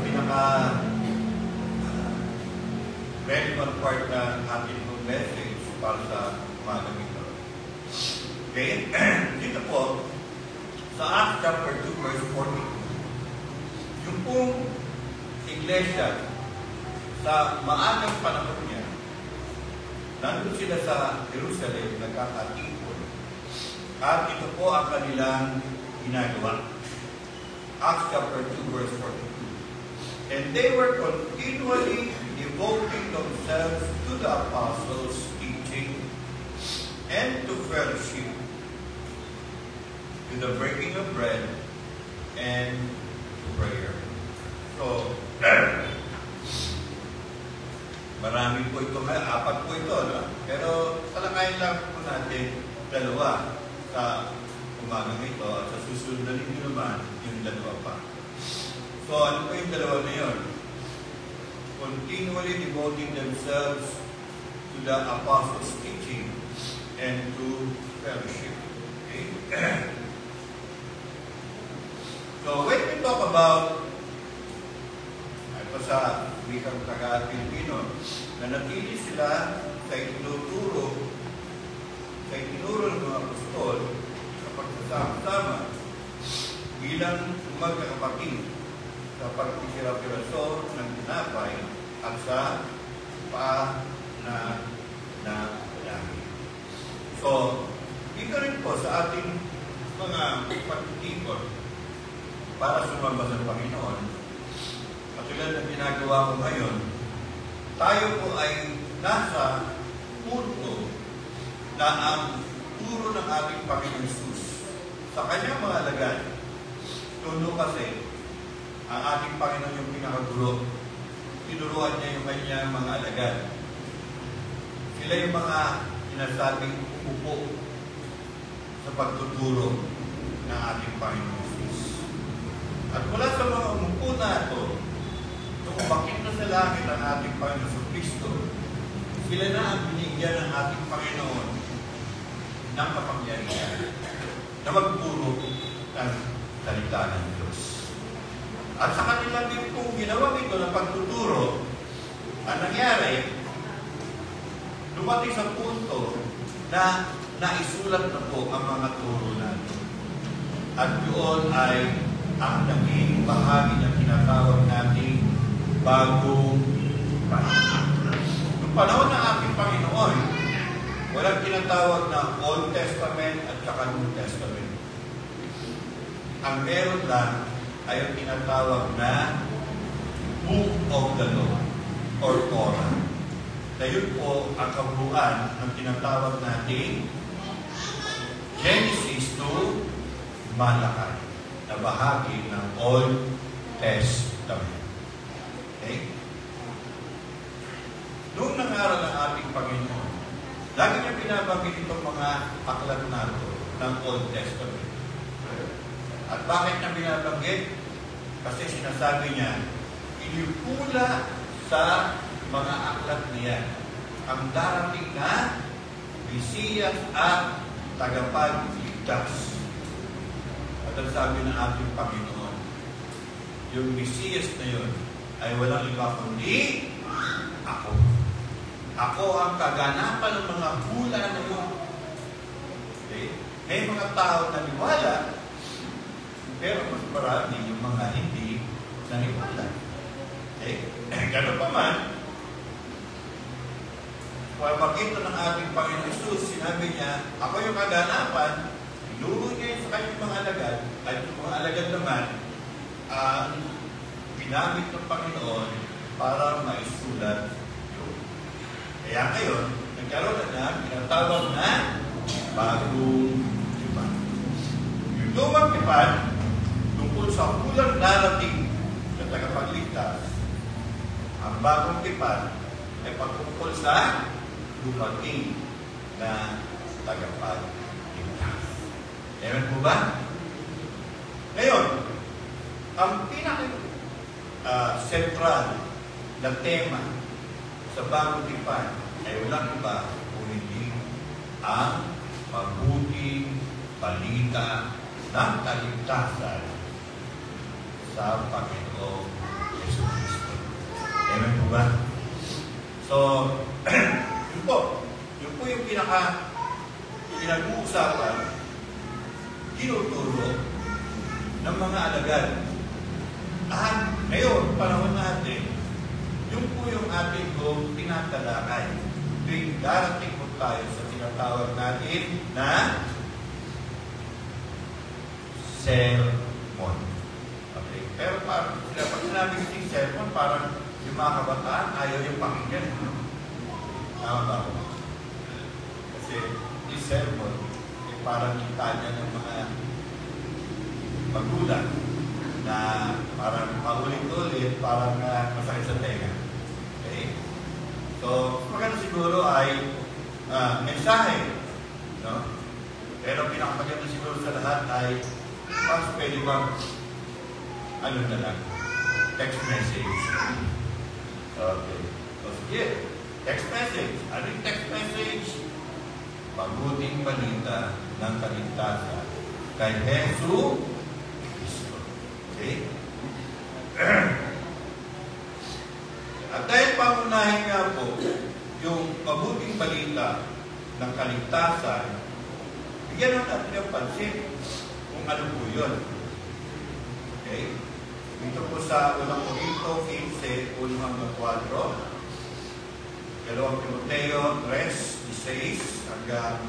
relevant part ng ating message para sa umagang ito. Okay? Dito po, sa Acts chapter 2, verse 42, yung pong iglesia, sa maagang panahon niya, nandun sila sa Jerusalem, nagkakatipon. At ito po ang kanilang ginagawa. Acts chapter 2, verse 42. And they were continually devoting themselves to the apostles' teaching and to fellowship, to the breaking of bread and to prayer. So, marami po ito, apat po ito, no? Pero talakayin lang po natin dalawa sa umagang ito at sa susunod na linggo naman yung dalawa pa. So, ano po yung dalawa na yun? Continually devoting themselves to the apostles' teaching and to fellowship. Okay? So, when we talk about ito sa wikang taga-Pilipino, na natili sila sa itinuturo ng mga apostol sa pagsasama-sama bilang magkakapatid sa pagkikira-kiraso ng tinapay at sa pananalangin. So, dito rin po sa ating mga pagtitipon para sumamba sa Panginoon, katulad ng ginagawa ko ngayon, tayo po ay nasa punto na ang turo ng ating Panginoon Jesus sa kanyang mga alagad. Tuno kasi, ang ating Panginoon yung pinakaguro. Tinuruan niya yung kanyang mga alagad. Sila yung mga sinasabing umupo sa pagtuturo ng ating Panginoon Jesus. At mula sa mga umupo na ito, nung umakit na sa langit ang ating Panginoon Kristo, sila na ang binigyan ng ating Panginoon ng kapangyarihan na magturo ng salita ng Diyos. At sa kanilang din kung ginawa ito ng pagtuturo, ang nangyari, dumating sa punto na naisulat na po ang mga turo natin. At yun ay ang naging bahagi na tinatawag natin bagong panahon. Noong panahon ng ating Panginoon, walang tinatawag na Old Testament at saka New Testament. Ang meron lang ay ang tinatawag na Book of the Law or Torah. Na yun po ang kabuuan ng tinatawag natin Genesis to Malachi na bahagi ng Old Testament. Okay? Noong nangaral ng ating Panginoon, lagi niya binabanggit itong mga aklat na ito ng Old Testament. At bakit niya binabanggit? Kasi sinasabi niya, inipula sa mga aklat niya ang darating na Mesiyas at tagapagligtas. At ang sabi ng ating Panginoon, yung Mesiyas na yun ay walang iba kundi ako. Ako ang kaganapan ng mga hula na yun. Okay? May mga tao na niwala, pero mas marami yung mga hindi naniwala. Okay? Gano'n pa man, pagkita ng ating Panginoon Jesus, sinabi niya, ako yung kaganapan, inuro niya sa kanyang mga alagad, at yung mga alagad naman, ginamit ng Panginoon para maisulat yun. Kaya ngayon, nagkaroon na pinatawag na bagong tipan. Yung lumang tipan, tungkol sa hulang darating na tagapagligtas, ang bagong tipan ay patungkol sa dumating na tagapagligtas. Ewan po ba? Ngayon, ang pinaka-sentral na tema sa bagong tipan ay walang iba kung hindi ang mabuting balita ng kaligtasan sa Panginoong Jesucristo. Ewan po ba? So, yun po yung pinag-uusapan, tinuturo ng mga alagad. At ngayon, panahon natin, yun po yung ating tinatalakay. Tuwing darating po tayo sa tinatawag natin na sermon. Okay? Pero parang, pag sinabi yung sermon, parang yung mga kabataan ayaw yung pakinggan. Tama ba ako? Kasi yung sermon, parang kita niya ng mga magulang na parang paulit-ulit, parang masakit sa tenga. Okay? So, maganda siguro ay mensahe. No? Pero pinakamaganda siguro sa lahat ay mas pwede bang ano na lang, text message. Okay. So, sige. Text message. Ano yung text message? Mabuting balita ng kaligtasan kay Jesu Cristo. Okay? At dahil pangunahin nga po yung mabuting balita ng kaligtasan, bigyan natin ng pansin kung ano po yun. Okay? Dito po sa unang Korinto 15, 1-4, Dalawang Timoteo 3:16 hanggang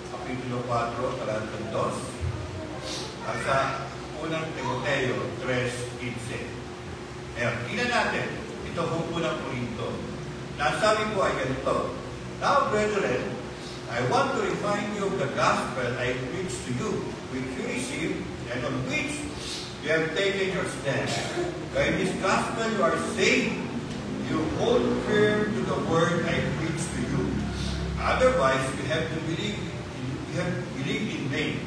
Kapitulo 4, talatang 2. At sa unang Timoteo 3:15. Ayan, tingnan natin. Ito po unang Korinto. Nasabi po ay ganito. Now, brethren, I want to remind you of the gospel I preached to you, which you received, and on which you have taken your stand. By this gospel you are saved. You hold firm to the word I preached to you, Otherwise, you have to believe in vain.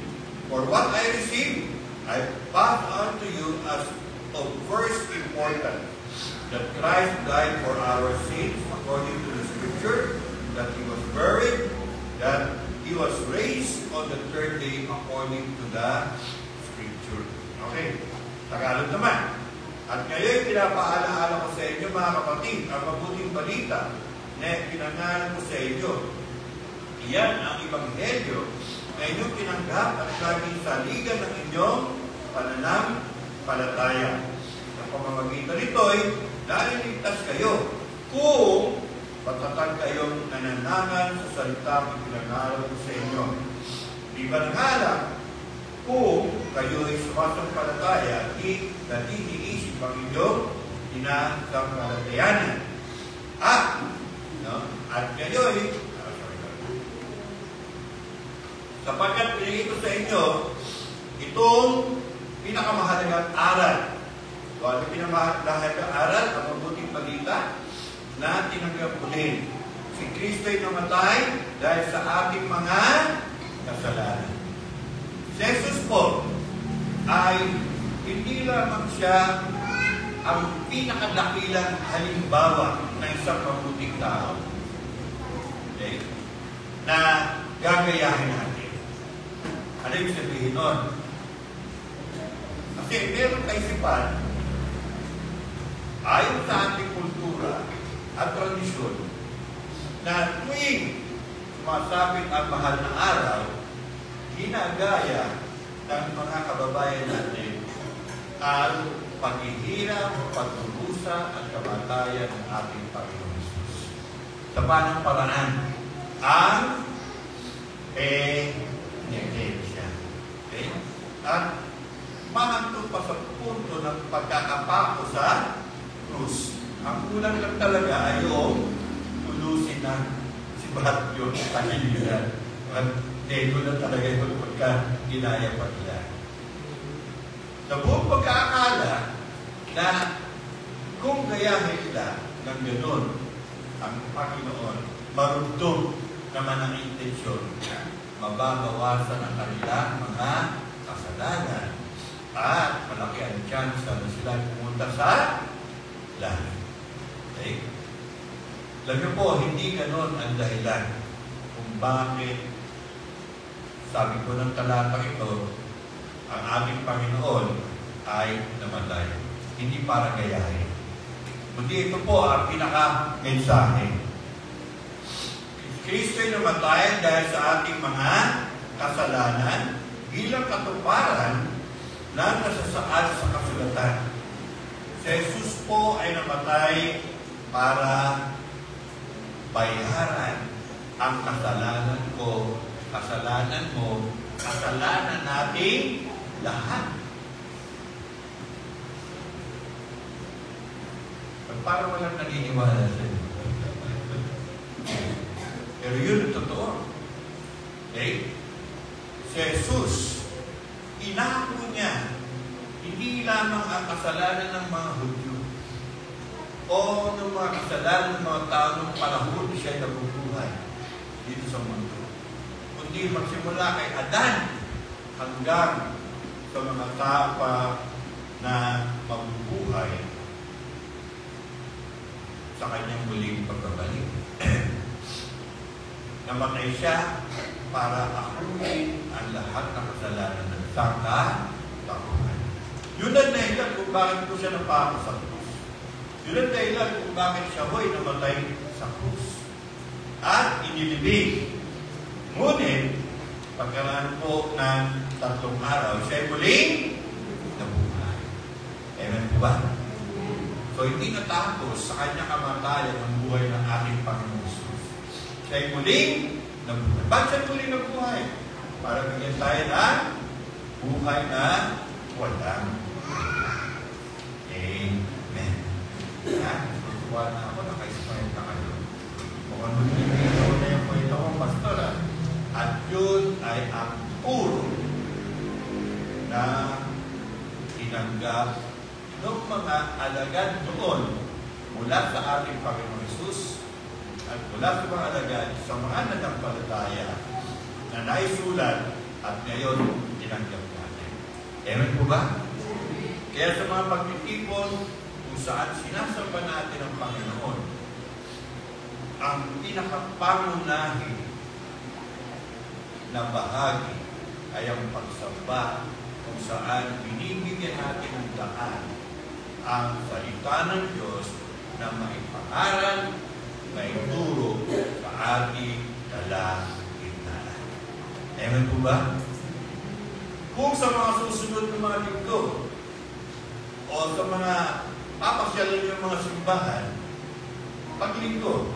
For what I received, I pass on to you as of first importance, that Christ died for our sins according to the Scripture, that He was buried, that He was raised on the third day according to the Scripture. Okay, Tagalog naman. At ngayon, pinapaalaala ko sa inyo, mga kapatid, ang mabuting balita na pinangalan ko sa inyo. Iyan ang Ebanghelyo na inyong tinanggap at naging saligan ng inyong pananampalataya. Sa pamamagitan nito'y naliligtas kayo kung patatag kayong nananangan sa salitang ipinangalan ko sa inyo. Di ba nangalang kung kayo'y sumasampalataya, na iniisip ang inyong inasampalatayanan. At kayo'y sapagkat pinigay ko sa inyo itong pinakamahalagang aral. So, ano pinakamahalagang aral? Ang mabuting balita na tinanggap ko din. Si Kristo'y namatay dahil sa ating mga kasalanan. Si Jesus po ay hindi lamang siya ang pinakadakilang halimbawa ng isang mabuting tao. Okay? Na gagayahin natin. Ano yung sabihin nun? Kasi meron kaisipan, ayon sa ating kultura at tradisyon, na tuwing sumasapit ang mahal na araw, ginagaya ng mga kababayan natin ang paghihirap, pagdurusa at kamatayan ng ating Panginoon Jesus. Sa panang paraan, ang negensya. Okay? At mahantong pa sa punto ng pagkakapako sa krus. Ang kulang lang talaga ay yung tulusin na si Brad yun, tahiliran. At nego na talaga yung pagka ginaya pa nila. Sa buong pagkakala na kung gayahin nila ng gano'n ang Panginoon, marugtong naman ang intensyon, mababawasan ang kanilang mga kasalanan at malaki ang chance na sila pumunta sa langit. Okay? Alam niyo po, hindi gano'n ang dahilan kung bakit sabi ko ng talatang ito, ang ating Panginoon ay namatay. Hindi para gayahin. Kundi ito po ang pinaka-mensahe. Kristo'y namatay dahil sa ating mga kasalanan bilang katuparan na nasasaad sa kasulatan. Si Jesus po ay namatay para bayaran ang kasalanan ko, kasalanan mo, kasalanan nating lahat. Parang walang naniniwala sa iyo. Pero yun ang totoo. Okay? Si Jesus, inako niya, hindi lamang ang kasalanan ng mga Hudyo o ng mga kasalanan ng mga tao ng panahon siya nabubuhay dito sa mundo. Kundi magsimula kay Adan hanggang sa mga tao pa na mabubuhay sa kanyang muling pagbabalik. Namatay siya para akuin ang lahat ng kasalanan ng sangkatauhan. Yun ang dahilan kung bakit po siya napako sa krus. Yun ang dahilan kung bakit siya ho'y namatay sa krus. At inilibing. Ngunit, pagkaraan po ng 3 araw, siya'y muling nabuhay. Amen po ba? So, hindi natapos sa kanyang kamatayan ang buhay ng ating Panginoon Jesus. Siya'y muling nabuhay. Bakit siya muling nabuhay? Para bigyan tayo ng buhay na walang. Amen. Yan. Tutuwa na ako, naka-smile na kayo. Kung ano nilito na yung kwento kong pastor, at yun ay ang puro na tinanggap ng mga alagad doon mula sa ating Panginoon Jesus at mula sa mga alagad sa mga nanampalataya na naisulat at ngayon tinanggap natin. Amen po ba? Kaya sa mga pagtitipon kung saan sinasamba natin ang Panginoon, ang pinakapangunahin na bahagi ay ang pagsamba kung saan binibigyan natin ng daan ang salita ng Diyos na maipangaral, maituro sa ating kalagitnaan. Amen po ba? Kung sa mga susunod ng mga linggo o sa mga papasyalan ng mga simbahan, paglinggo,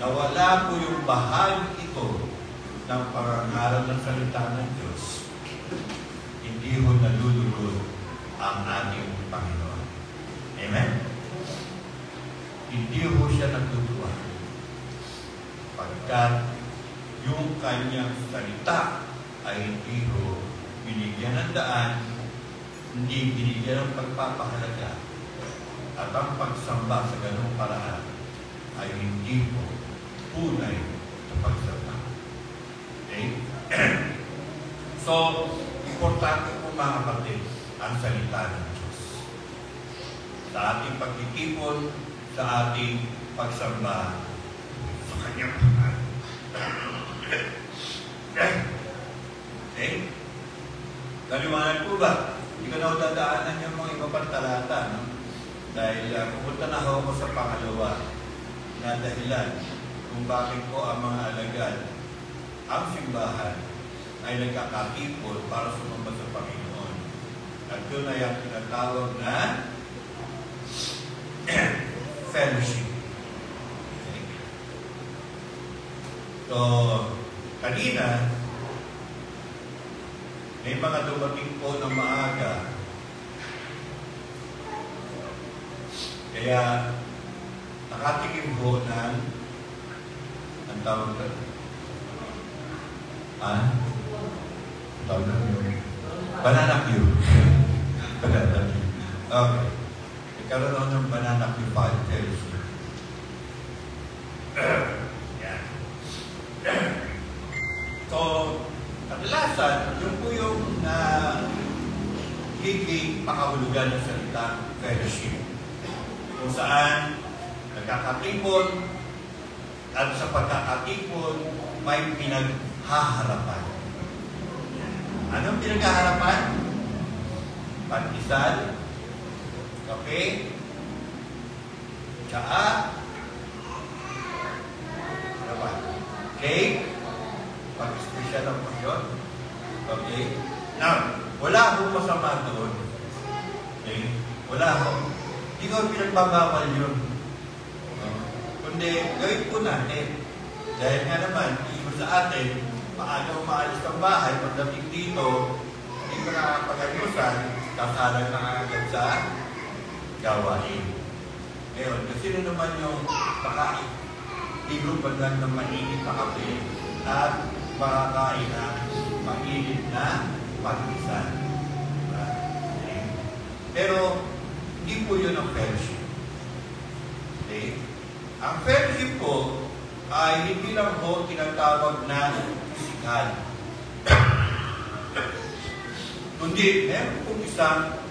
nawala po yung bahagi ito ng parangaral ng salita ng Diyos, hindi ho nalulugod ang ating Panginoon. Amen? Hindi ho siya natutuwa pagkat yung kanyang salita ay hindi ho binigyan ng daan, hindi binigyan ng pagpapahalaga, at ang pagsamba sa ganung paraan ay hindi po tunay sa pagsamba. Okay? So, importante po mga kapatid ang salita ng Diyos sa ating pagtitipon, sa ating pagsamba sa kanyang pangalan. Okay? Naliwanag po ba? Hindi ko na dadaanan yung mga iba pang talata, no? Dahil pupunta na ako sa pangalawa na dahilan kung bakit po ang mga alagad, ang simbahan, ay nagkakatipon para sumamba sa Panginoon. At yun ay ang tinatawag na fellowship. Okay. So, kanina, may mga dumating po ng maaga. Kaya, nakatikim po ng ang tawag na tawag na banana cue. Banana cue. Okay. Nagkaroon ako ng banana cue fellowship. Yan. So, kadalasan, yun po yung higing pakahulugan ng salita fellowship. Kung saan nagkakatipon at sa pagkakatipon may pinaghaharapan. Anong pinaghaharapan? Pandesal, kape, tsaa, ano ba? Cake, pag-espesyal ang pasyon. Okay? Now, wala akong masama doon. Okay? Wala akong. Hindi ko pinagbabawal yun. Kundi, gawin po natin. Dahil nga naman, iba sa atin, maaga umaalis ng bahay, pagdating dito, hindi ko nakakapag-ayusan, kasalag na agad sa gawain. Ngayon, kasi naman yung pakain, ilupan lang ng mainit na kape at makakain na mainit na pandesal. Okay? Pero, hindi po yun ang fellowship. Okay? Ang fellowship po ay hindi lang po tinatawag na physical. Kundi, meron pong isang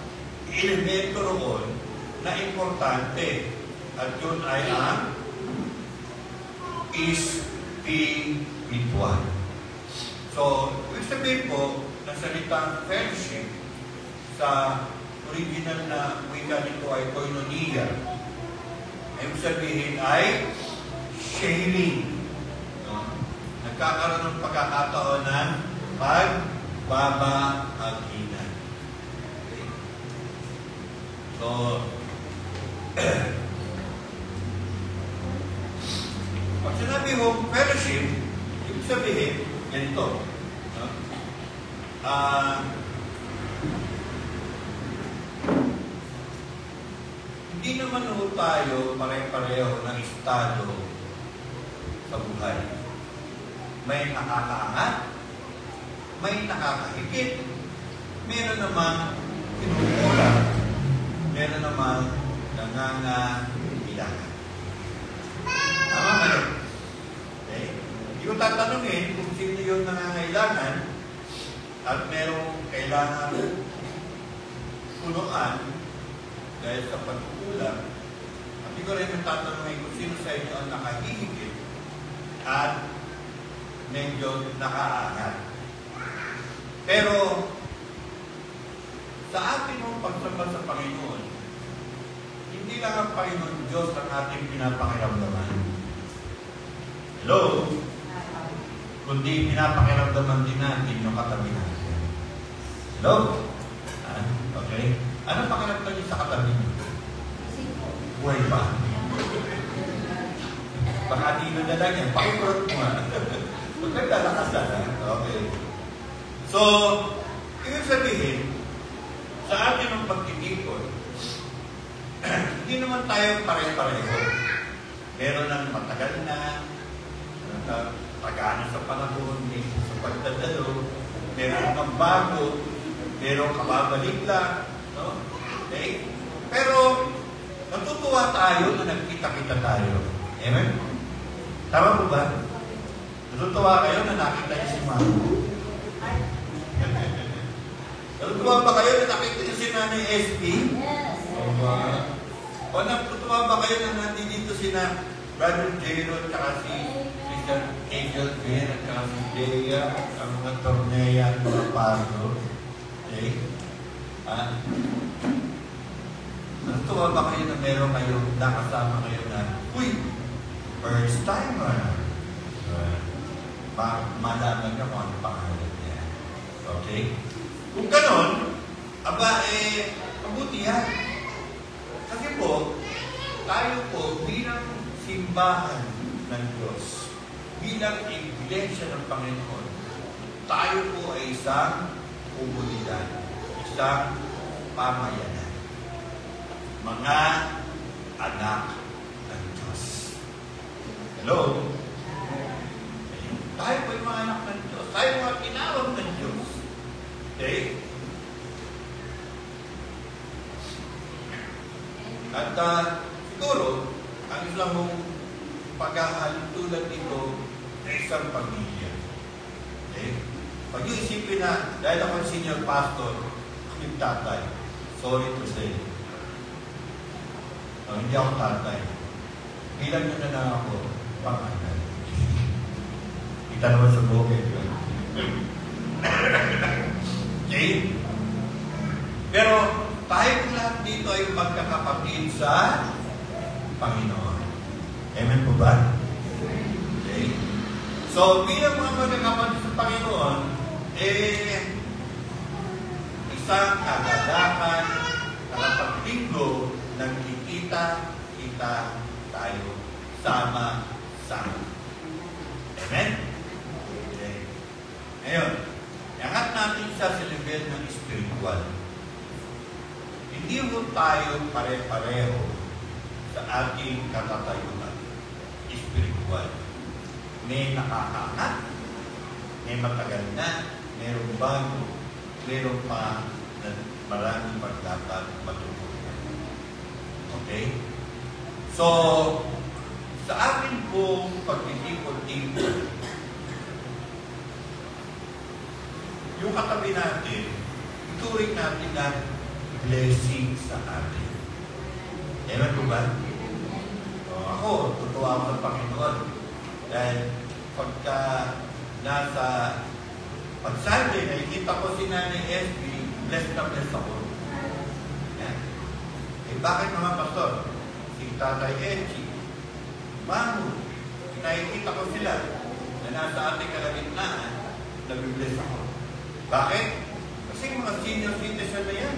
elemento roon na importante. At yun ay ang spiritual. So, ibig sabihin po, na salitang fellowship sa original na wika nito ay koinonia. Ibig sabihin ay sharing. Nagkakaroon ng pagkakataon ng pagbabahaginan. Okay. So, pag sinabi mo fellowship, ibig sabihin, ganito. No? Hindi naman ho tayo pare-pareho ng estado sa buhay. May nakakaangat, may nakakahigit, meron namang kinukulang, meron namang nangangailangan. Tama ba yun? Okay? Hindi ko tatanungin kung sino yung nangangailangan at merong kailangan punuan dahil sa pagkukulang. At hindi ko rin tatanungin kung sino sa inyo ang nakahihigit at medyo nakaangat. Pero sa ating mong pagsamba sa Panginoon, hindi lang ang Panginoon Diyos ang ating pinapakiramdaman. Hello? Kundi pinapakiramdaman din natin yung katabi natin. Hello? Okay. Ano pakiramdam niyo sa katabi niyo? Buhay pa. Baka dito na lang yan. Pakikurot mo nga. Huwag nagdalakas na. Okay. So, ibig sabihin, sa atin ng pagtitipon, hindi naman tayo pare-pareho. Meron ng matagal na, pag-ano sa panahon, may sa pagdadalo, meron ng bago, meron kababalik lang, no? Okay? Pero, natutuwa tayo na nagkita-kita tayo. Amen? Tama po ba? Natutuwa kayo na nakita niyo si Mama. Natutuwa ba kayo na nakita niyo si Nanay SP?
Yes.
O natutuwa ba kayo na nandito si na Brother Jero at si Sister Angel Bear at si Dea, ang mga Tornea at mga Pardo? Okay? Natutuwa ba kayo na meron kayo nakasama kayo na, uy, first timer? Malaman niyo kung ano pangalan niya. Okay? Kung ganon, mabuti yan. Kasi po, tayo po bilang simbahan ng Diyos, bilang iglesia ng Panginoon, tayo po ay isang komunidad, isang pamayanan. Mga anak ng Diyos. Hello? Tayo po yung mga anak ng Diyos. Tayo mga tinawag ng Diyos. Okay? At siguro, ang isang mong paghahalin tulad nito ay isang pamilya. Okay? Pag yung isipin na, dahil ako senior pastor, yung tatay, sorry to say, hindi ako tatay. Bilang nyo na lang ako, pangalan. Kita naman sa bukid. Okay? Pero, tayo lahat dito ay magkakapatid sa Panginoon. Amen po ba? Okay? So, bilang mga magkakapatid sa Panginoon, isang kagadakan, nakapagtinggo, nagkikita-kita tayo sama-sama. Amen? Okay. Ngayon, iangat natin sa level ng spiritual. Hindi mo tayo pare-pareho sa ating katatayunan. Spiritual. May nakakaangat, may matagal na, mayroong bago, mayroong pa na maraming pagdapat matutunan. Okay? So, sa akin pong pagtitipon-tipon, yung katabi natin, ituring natin na blessing sa atin. Ewan ko ba? Ako, totoo ako ng Panginoon. Dahil pagka nasa pag-Sunday, nakikita ko si Nanay SB, blessed na blessed ako. Yan. Bakit mga pastor? Si Tatay Echi, Manu, nakikita ko sila na nasa ating kalagitnaan, nabibless ako. Bakit? Kasi mga senior citizen na yan.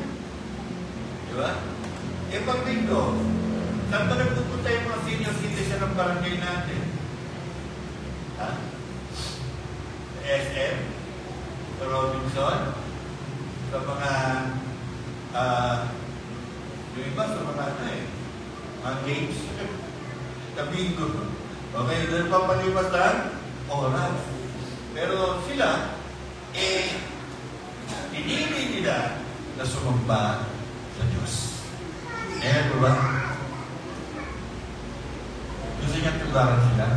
Di ba? Pag dito, saan ba nagpupunta yung mga senior citizen ng barangay natin? Ha? SM? Sa Robinson? Sa mga yung iba sa mga mga games? Kabingo. Okay, doon pa paliwas lang? Oras. Pero sila, pinili nila na sumamba sa Diyos. Ayan po ba? Gusto niya tugaran sila.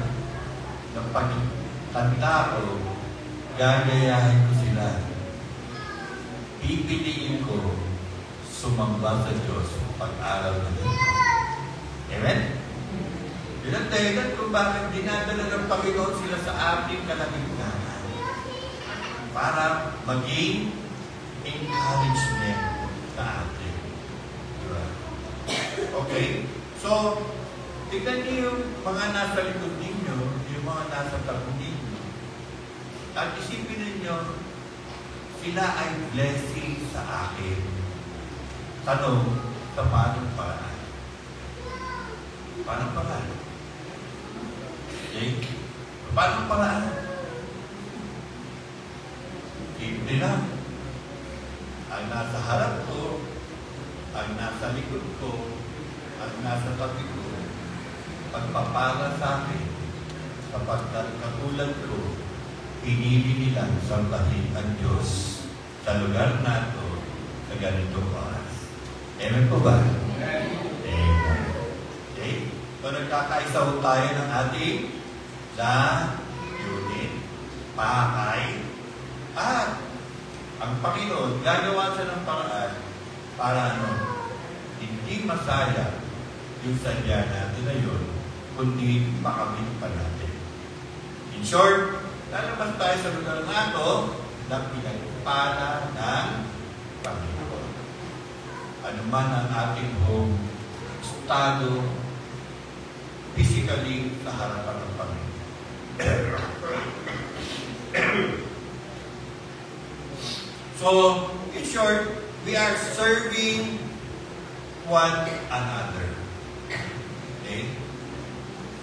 Kapag tanda ko, gagayahin ko sila. Pipiliin ko sumamba sa Diyos pag-aral na nito. Amen? Yun ang dahilan kung bakit dinadala ng Panginoon sila sa ating kalagitnaan. Para maging encouragement sa atin. Diba? Okay? So, tignan niyo yung mga nasa likod ninyo, yung mga nasa tabi ninyo. At isipin ninyo, sila ay blessing sa akin. Tanong, sa paanong paraan? Paanong paraan? Okay? Paanong paraan? Simple lang. Ang nasa harap ko, ang nasa likod ko, ang nasa tabi ko, pagpapala sa akin, sapagkat katulad ko, pinili nilang sambahin ang Diyos sa lugar na ito sa ganitong oras. Amen po ba? Amen. Okay? So nagkakaisa ho tayo ng ating sa unit, pakay, at ang Panginoon gagawa siya ng paraan para hindi masaya yung sadya natin na yun, kundi makamit pa natin. In short, lalabas tayo sa lugar na ito na pinagpala ng Panginoon. Ano man ang ating home estado physically sa harapan ng Panginoon. So, in short, we are serving one another. Okay?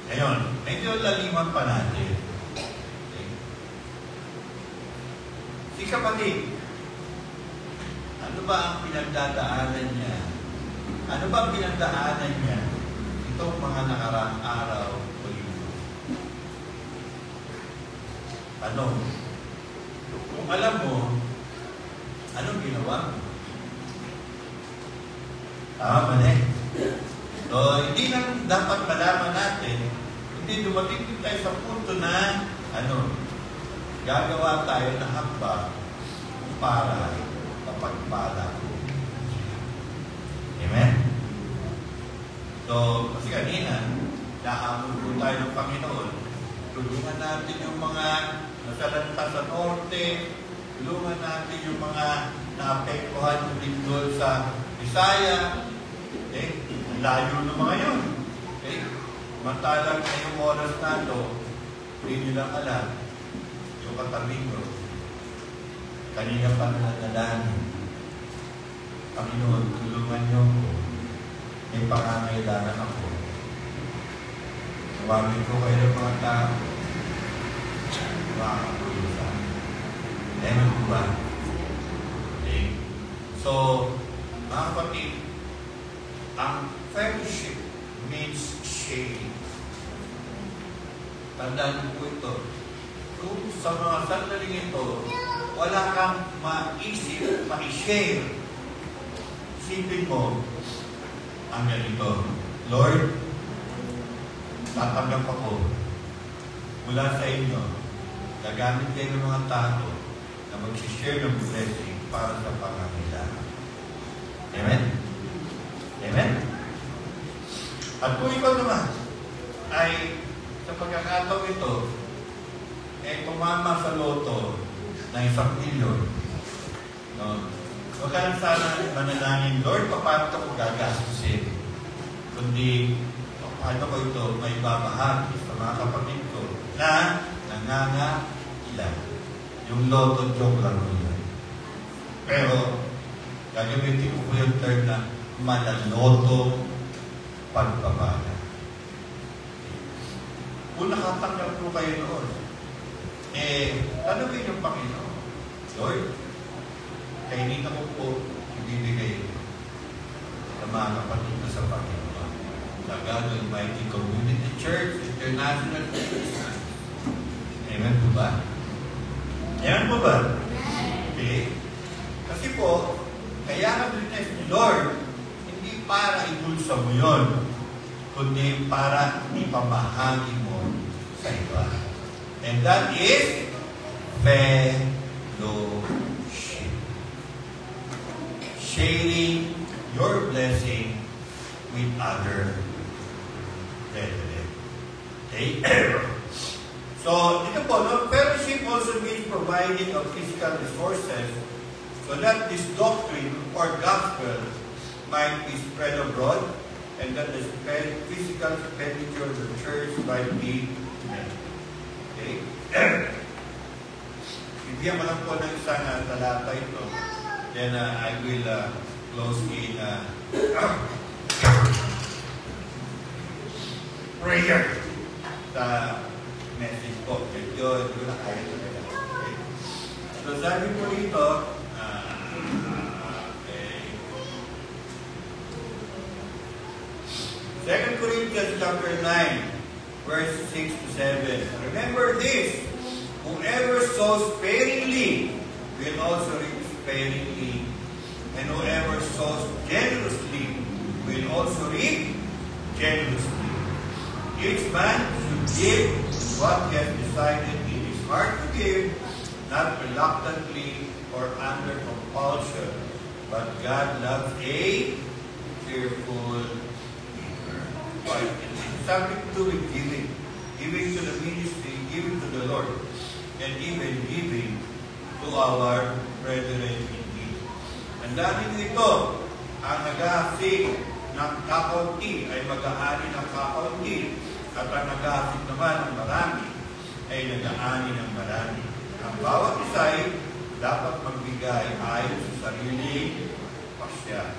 Ngayon, medyo laliman pa natin. Okay? Si kapatid, ano ba ang pinagdadaanan niya? Ano ba ang pinagdaanan niya itong mga nakaraang araw o linggo? Ano? Kung alam mo, anong ginawa mo? Mali. So, hindi lang dapat malaman natin, hindi dumating din tayo sa punto na, gagawa tayo ng hamba para kapagpala ko. Amen? So, kasi kanina, nahamon po tayo ng Panginoon. Tulungan natin yung mga nasalanta sa norte, tulungan natin yung mga naapektuhan ng lindol sa Bisaya. Okay? Ang layo ng mga yun. Okay? Mantalang na yung oras na ito, hindi nyo lang alam, yung katabi ko, kanina pa nanadalangin. Panginoon, tulungan niyo ako. May pangangailangan ako. Tawagin ko kayo ng mga tao. Makakatulong sa akin. Amen po ba? Okay. So, mga kapatid, ang fellowship means sharing. Tandaan niyo po ito. Kung sa mga sandaling ito, wala kang maisip, ma-share, isipin mo, ang ganito, Lord, tatanggap ako mula sa inyo, gagamit kayo ng mga tao na mag-share ng blessing para sa pangangailangan. Amen? Amen? At kung ikaw naman ay sa pagkakataon ito, tumama sa loto na 1 milyon, huwag ka lang sana manalangin, Lord, paano ito ko gagastusin? Kundi, paano ko ito may babahagi sa mga kapatid ko na nangangailan. Yung loto joke lang yun. Pero, gagamitin ko po yung term na manaloto pagpapala. Kung nakatanggap po kayo noon, tanongin yung Panginoon, Lord, kainin ako po ibibigay sa mga kapatid ko sa Panginoon. Sa God Almighty Community Church, International Church. Amen po ba? Amen po ba? Okay. Kasi po, kaya ka bless ni Lord, hindi para ibulsa mo yun. kundi para ipamahagi mo sa iba. And that is fellowship. Sharing your blessing with other brethren. Okay? So, ito po, no? Fellowship also means providing of physical resources so that this doctrine or gospel might be spread abroad and that the physical expenditure of the church might be met. Okay? Bibigyan mo lang po ng isang talata ito. Then I will close in prayer sa message po. Medyo hindi ko na kaya talaga. Okay? So sabi po dito, okay. 2 Corinthians chapter 9, verse 6 to 7. Remember this, whoever sows sparingly will also reap sparingly, and whoever sows generously will also reap generously. Each man should give what he has decided in his heart to give, not reluctantly or under compulsion, but God loves a cheerful giver. It's something to do with giving. Giving to the ministry, giving to the Lord, and even giving to our brethren in need. Ang dami nito, ang nag-aasik ng kakaunti ay mag-aani ng kakaunti, at ang nag-aasik naman ng marami ay nag-aani ng marami. Ang bawat isa ay dapat magbigay ayon sa sariling pasya.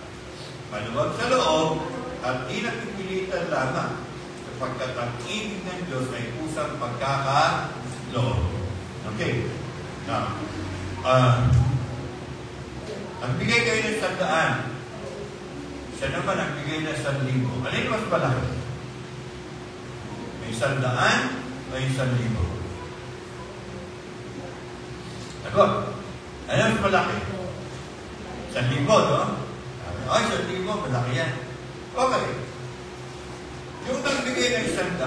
Maluwag sa loob at di napipilitan lamang, sapagkat ang ibig ng Diyos ay pusang pagkakaloob. Okay. Now, ang bigay kayo ng 100, siya naman ang bigay ng 1,000. Alin mas malaki? May 100 o 1,000? Ako, ano mas malaki? 1,000, no? Ay, 1,000, malaki yan. Okay. Yung nagbigay ng 100,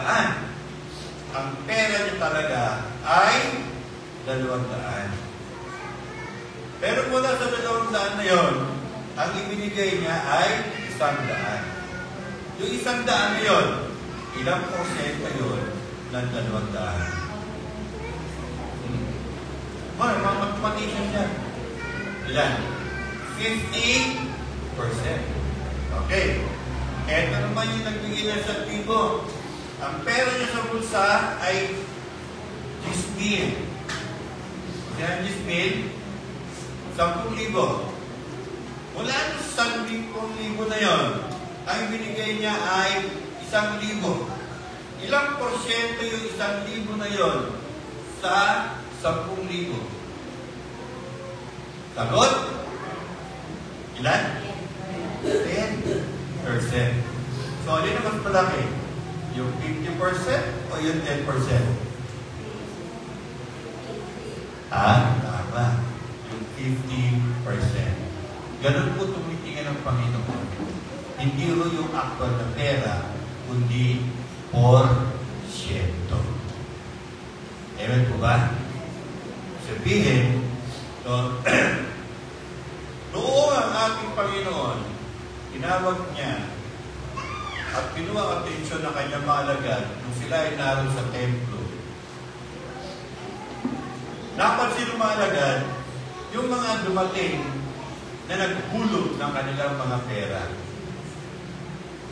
ang pera niya talaga ay 200. Pero mula sa 200 na yon, ang ibinigay niya ay 100. Yung 100 na yon, ilang porsyento yun ng 200? Mga mathematician yan. Ilan? 50%. Okay. Eto naman yung nagbigay niya sa tibo. Ang pera niya sa bulsa ay 10,000. Yan, 10,000. 10,000. Mula sa 10,000 na yon, ang binigay niya ay 1,000. Ilang porsyento yung 1,000 na yon sa 10,000? Sagot? Ilan? 10%. So, alin na mas malaki? Yung 50% o yung 10%? Tama. Yung 50%. Ganun po tumitingin ng Panginoon. Hindi ho yung actual na pera, kundi porsyento. Amen po ba? Sabihin, so, noong ang ating Panginoon, tinawag niya at pinuha ang atensyon ng kanyang mga alagad nung sila ay naroon sa templo. Napansin ng mga alagad yung mga dumating na naghulog ng kanilang mga pera.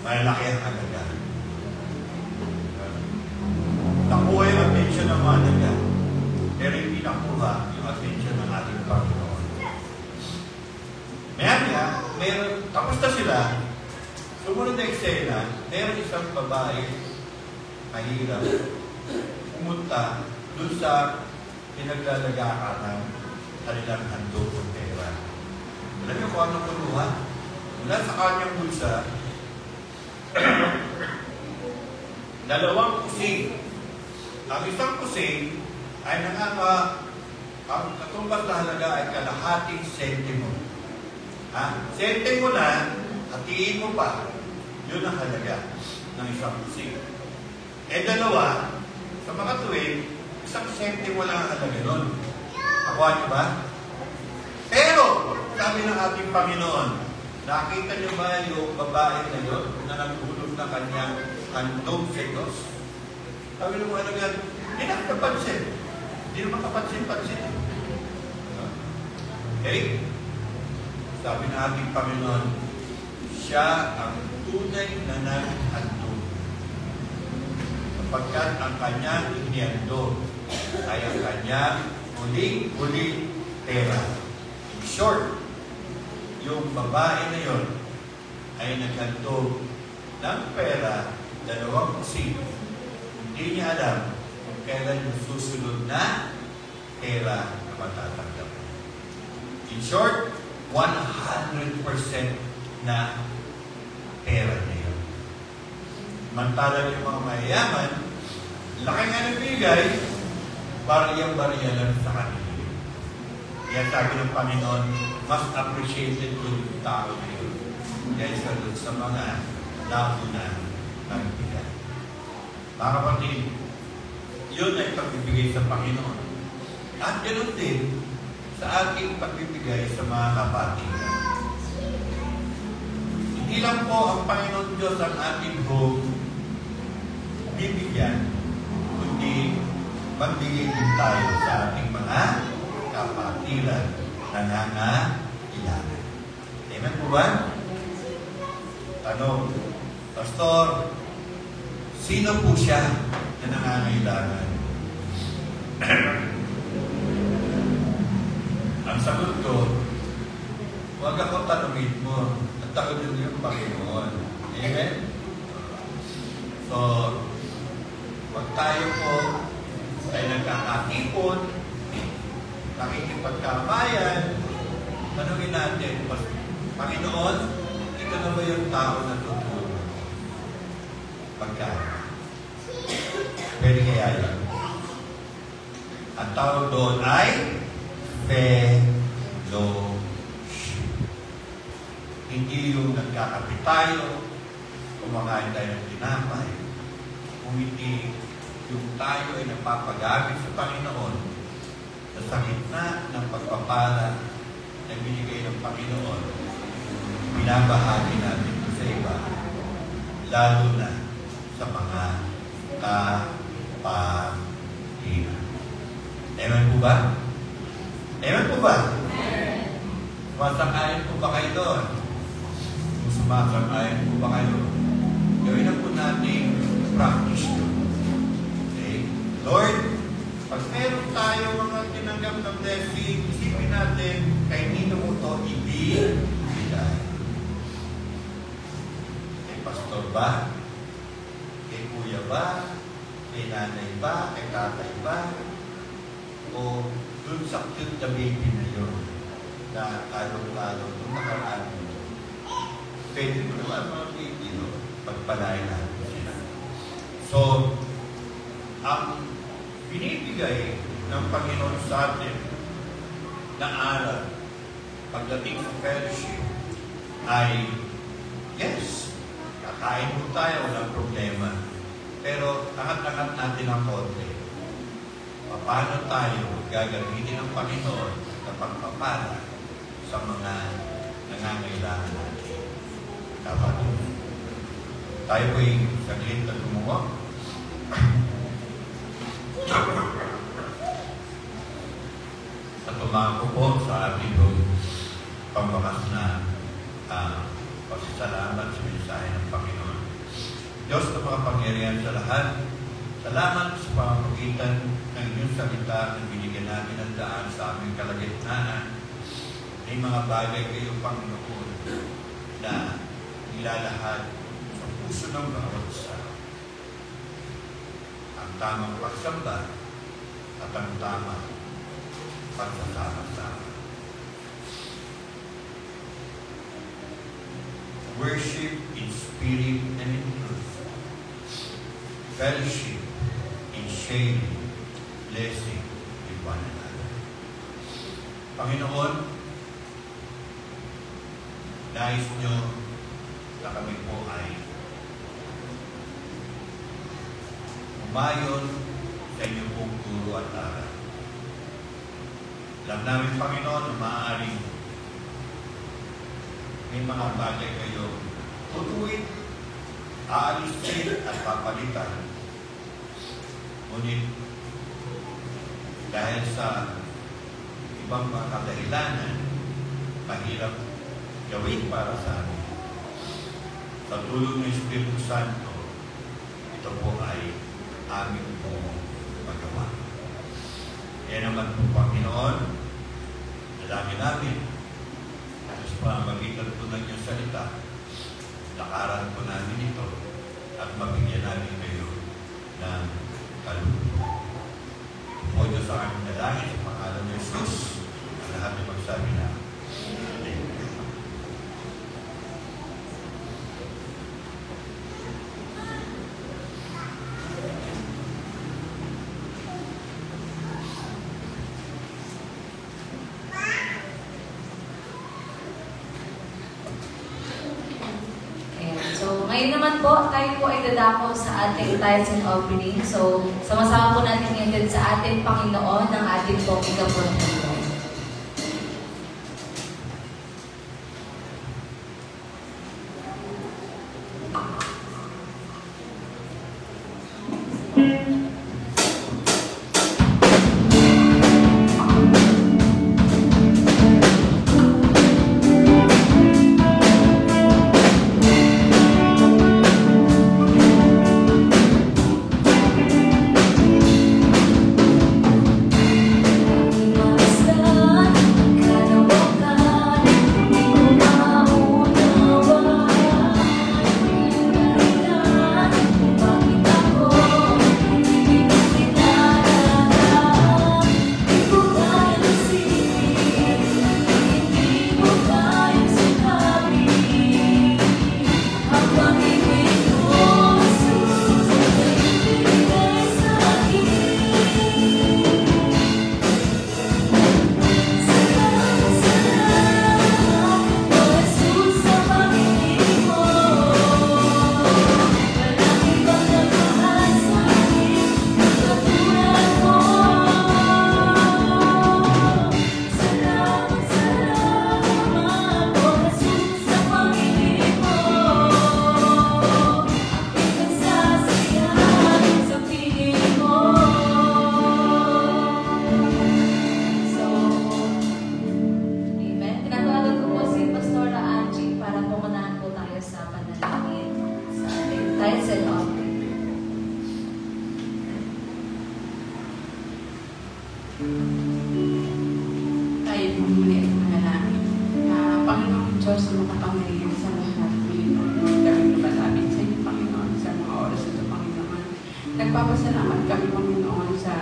Malaki ang alagad. Nakuha yung atensyon ng mga alagad, pero hindi nakuha yung atensyon ng ating Panginoon. Maya-maya, tapos na sila, sumunod na eksena, meron isang babae, mahirap, pumunta dun sa pinaglalagakan ng kanilang handog ng pera. Alam niyo kung anong kuluha? Mula sa kanyang bulsa, 2 kusing. Ang isang kusing ay ang katumbas na halaga ay kalahating sentimo. Sentimo na, hatiin mo pa, yun ang halaga. ng isang kusik. Dalawa, sa mga tuwid, isang sentimo lang ang halaga nun. Nakuha niyo ba? Pero, sabi ng ating Panginoon, nakita niyo ba yung babae na yun na naghulog na kanyang handog sa Diyos? Sabi ng mga halaga, hindi nakapansin. Hindi naman kapansin-pansin. Okay? Sabi ng ating Panginoon, siya ang tunay na naghandog. Sapagkat ang kanyang inihandog ay ang kanyang huling pera. In short, yung babae na yon ay naghandog ng pera, 2 kusik. Hindi niya alam kung kailan yung susunod na pera na matatanggap. In short, 100% na pera na yun. Mantala yung mga mayayaman, laki nga nabigay, barya-barya lang sa kanila. Kaya sabi ng Panginoon, mas appreciated yung tao na yun. Kaysa doon sa mga nauna ng bigay. Mga kapatid, yun ay pagbibigay sa Panginoon. At ganoon din sa ating pagbibigay sa mga kapatiran. Hindi lang po ang Panginoon Diyos ang ating home bibigyan, kundi magbigay din tayo sa ating mga kapatiran na nangangailangan. Amen po ba? Tanong, Pastor, sino po siya na nangangailangan? Ang sagot ko, huwag ako tanungin mo. At tanungin yung Panginoon. Amen? So, huwag tayo po ay nagkakatipon, nakikipagkamayan, tanungin natin, Panginoon, ito na ba yung tao na tutulong? Pagkano? Pwede kaya yan. Ang tawag doon ay fellowship. Hindi yung nagkakapit tayo, kumakain tayo ng tinapay. Kung hindi yung tayo ay napapagamit sa Panginoon sa gitna ng pagpapala na binigay ng Panginoon, binabahagi natin ito sa iba, lalo na sa mga kapatiran. Amen po ba? Amen po ba? Sumasang-ayon po ba kayo doon? Kung sumasang-ayon po ba kayo, gawin na po natin practice doon. Okay? Lord, pag meron tayo mga tinanggap ng blessing, isipin natin, kay nino mo ito ibigay. Kay pastor ba? Kay kuya ba? Kay nanay ba? Kay tatay ba? O dun sa cute na baby na yun, na kalong-kalong, nung nakaraan mo. Pwede mo naman mga baby, no? Pagpalain natin sila. So, ang binibigay ng Panginoon sa atin na aral pagdating sa fellowship ay, yes, kakain mo tayo, walang problema. Pero, angat-angat natin ang konti. Paano tayo gagamitin ng Panginoon na pagpapala sa mga nangangailangan natin? Dapat tayo po'y saglit na gumawa. At tumako po sa ating pambakas na pagsasalamat sa mensahe ng Panginoon. Diyos na makapangyarihan sa lahat, salamat sa pamamagitan ng inyong salita na binigyan namin ang daan sa aming kalagitnaan. May mga bagay kayo, Panginoon, na nilalahad sa puso ng bawat isa. Ang tamang pagsamba at ang tamang pagsasama-sama. Worship in spirit and in truth. Fellowship in sharing, blessing with one another. Panginoon, nais nyo na kami po ay sumayon sa inyong pong turo at aral. Alam namin, Panginoon, na maaaring may mga bagay kayo tutuwid, aalisin at papalitan. Ngunit dahil sa ibang mga kadahilanan, mahirap gawin para sa amin. Sa tulong ng Espiritu Santo, ito po ay amin po magawa. Kaya naman po, Panginoon, dalangin namin at sa pamamagitan po ng iyong salita, lakaran po namin ito at mabigyan namin kayo ng kaluluwa. O Diyos sa aming dalangin sa pangalan ng Jesus, ang lahat ay magsabi na Amen.
Ngayon naman po, tayo po ay dadako sa ating tithes and offering. So, sama-sama po natin ngayon sa ating Panginoon ng ating pong ikapunong buhay.
Tayo po muli at manalangin. Panginoon Diyos, makapangyarihan sa lahat, Panginoon, kami lumalapit sa iyo, Panginoon, sa mga oras ito, Panginoon. Nagpapasalamat kami, Panginoon, sa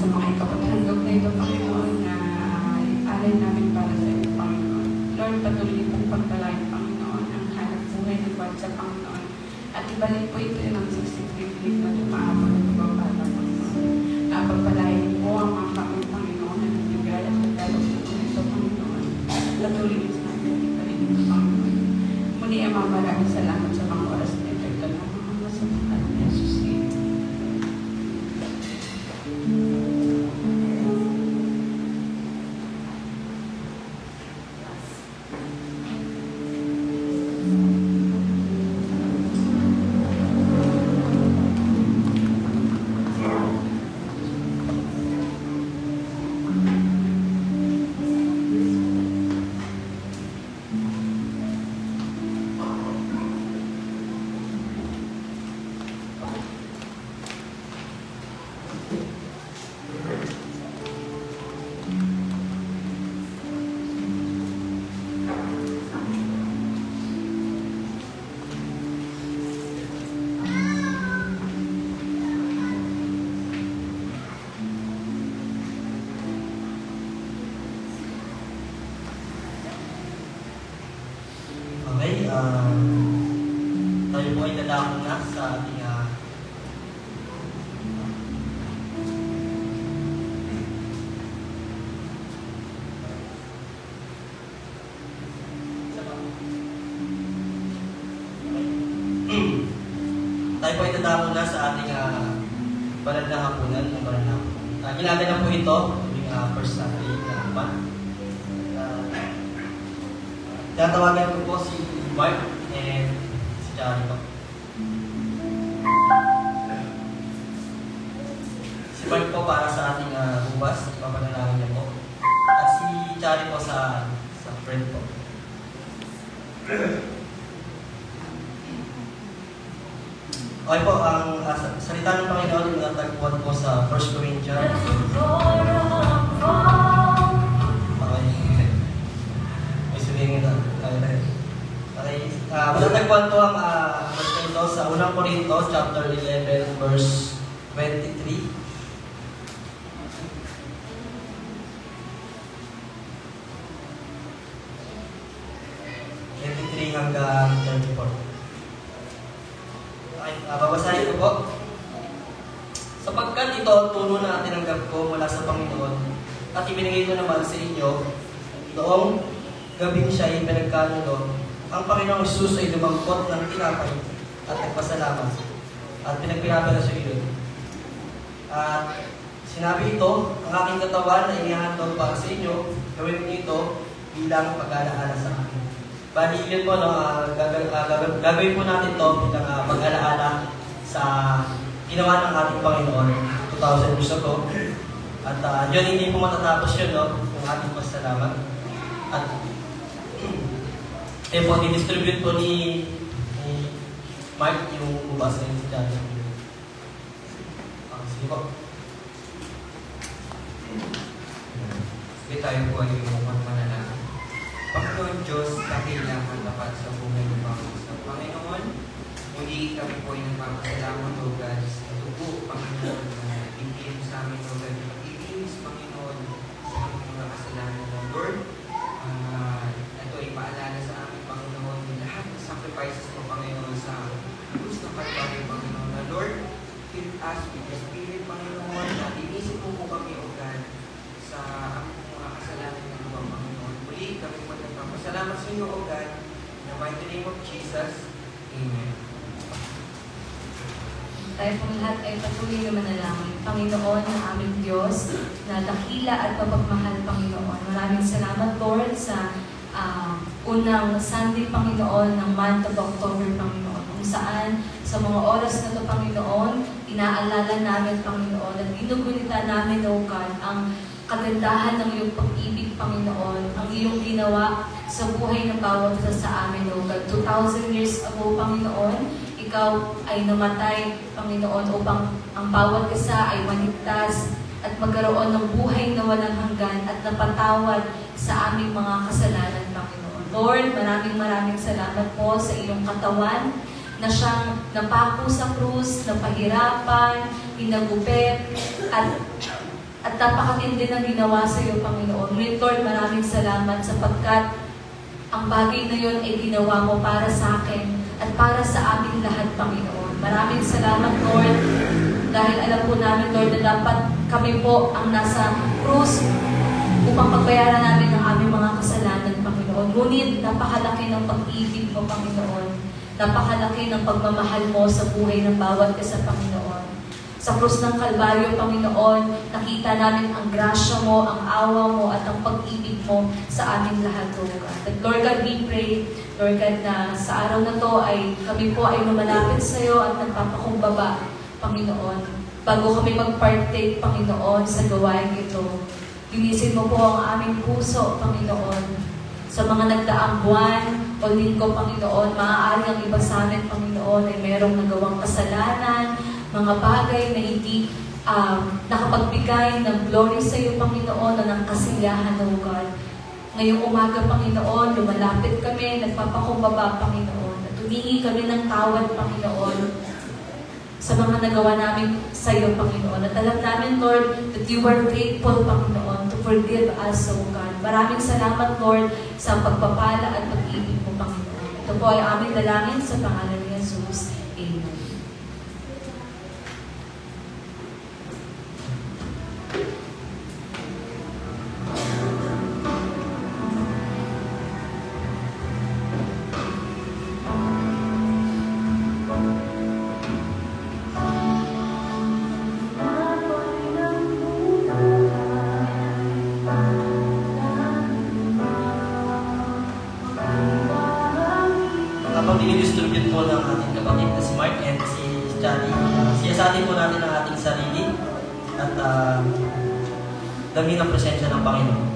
mga ikapaghanggang na ito, Panginoon, na alay namin para sa iyo, Panginoon. Lord, patuloy pong pagpalain, Panginoon, ang hanap buhay ng buwan sa Panginoon. At ibalik po ito ng sisikriplik na tumaabot at babala, Panginoon. Pagpalain po ang mga kaming Panginoon na nagbigay at nagdalog po ito, Panginoon. Patuloy sa amin, ibalik ito, Panginoon. Muli ang mga maraming salamat sa mga oras na ito. Ito na mga sa mga ni Jesus.
Okay, tayo po ay dadako na sa ating tayo tayo po ay dadako na sa ating banal na hapunan. Ginagana po ito, yung first Sunday na month. Tatawagan ko po si Mark and si Charlie po. Si Mark po para sa ating bukas, papanalangin niya po. At si Charlie po sa friend po. Okay po, ang salita ng Panginoon yung natagpuan po sa 1 Corinthians. Okay. May sabihin na. Okay. Natagpuan po ang verse ito sa 1 Corinto, chapter 11, verse 23. 23 hanggang 34. Babasahin ko po. Sapagkat ito ang tulo na tinanggap ko mula sa Panginoon at ibinigay ko naman sa inyo noong gabing siya ay pinagkanulo, ang Panginoong Jesus ay lumangkot ng tinapay at nagpasalamat at pinagpinapala sa iyo. At sinabi ito, ang aking katawan ay inihandog para sa inyo, gawin niyo ito bilang pag-alaala sa akin. Bali, yun po, gagawin po natin ito bilang pag-alaala sa ginawa ng ating Panginoon 2,000 years ago. At yun, hindi po matatapos yun, no? Yung ating pasalamat. At kaya po, didistribute po ni Mark yung bubas na yun si Daddy. Sige po.
Sige tayo po ay umukat manalangin. Panginoon Diyos, dakilang matapat sa buhay ng sa Panginoon. Muli kami po ay nagpapasalamat o God. Ito po, Panginoon, na ibigay sa amin o God. Pag-ibinis, Panginoon, sa aming mga kasalanan ng Lord. Ito ay paalala sa amin, Panginoon, lahat ng sacrifices mo, Panginoon, sa krus ng Kalbaryo, Panginoon, na Lord, fill us with the Spirit, Panginoon, at inisip mo po kami, O God, sa aming mga kasalanan ng luwang, Panginoon. Muli kami po nagpapasalamat sa inyo, O God, in the mighty name of Jesus. Amen.
Tayo pong lahat ay patuloy na manalangin. Panginoon, ang aming Diyos, na dakila at mapagmahal, Panginoon. Maraming salamat, Lord, sa unang Sunday, Panginoon, ng month of October, Panginoon. Kung saan, sa mga oras na ito, Panginoon, inaalala namin, Panginoon, at inugunita namin, O God, ang kagandahan ng iyong pag-ibig, Panginoon, ang iyong ginawa sa buhay ng bawat isa sa amin, O God. 2,000 years ago, Panginoon, ikaw ay namatay, Panginoon, upang ang bawat isa ay maligtas at magkaroon ng buhay na walang hanggan at napatawad sa aming mga kasalanan, Panginoon. Lord, maraming salamat po sa iyong katawan na siyang napako sa krus, napahirapan, hinagupit, at napakatindi ng ginawa sa iyo, Panginoon. Ngunit, Lord, maraming salamat sapagkat ang bagay na yun ay ginawa mo para sa akin at para sa aming lahat, Panginoon. Maraming salamat, Lord, dahil alam po namin, Lord, na dapat kami po ang nasa krus upang pagbayaran namin ang aming mga kasalanan, Panginoon. Ngunit, napakalaki ng pag-ibig mo, Panginoon. Napakalaki ng pagmamahal mo sa buhay ng bawat isa, Panginoon. Sa krus ng Kalbaryo, Panginoon, nakita namin ang grasya mo, ang awa mo, at ang pag-ibig mo sa aming lahat, Lord God. At Lord God, we pray, Lord God, na sa araw na to ay kami po ay lumalapit sa iyo at nagpapakumbaba, Panginoon. Bago kami mag-partake, Panginoon, sa gawain ito, linisin mo po ang aming puso, Panginoon. Sa mga nagdaang buwan o linggo, Panginoon, maaari ang iba sa amin, Panginoon, ay merong nagawang kasalanan, mga bagay na hindi nakapagbigay ng glory sa iyo, Panginoon, o ng kasiyahan, O God. Ngayong umaga, Panginoon, lumalapit kami, nagpapakumbaba, Panginoon, at humingi kami ng tawad, Panginoon, sa mga nagawa namin sa iyo, Panginoon. At alam namin, Lord, that you are faithful, Panginoon, to forgive us, O God. Maraming salamat, Lord, sa pagpapala at pag-ibig mo, Panginoon. Ito po ay aming dalangin sa pangalan ni Jesus. Amen.
habang dinidistribute po ng ating kapatid na si Mark and si Johnny, siyasatin po natin ang ating sarili at dami ng presensya ng Panginoon.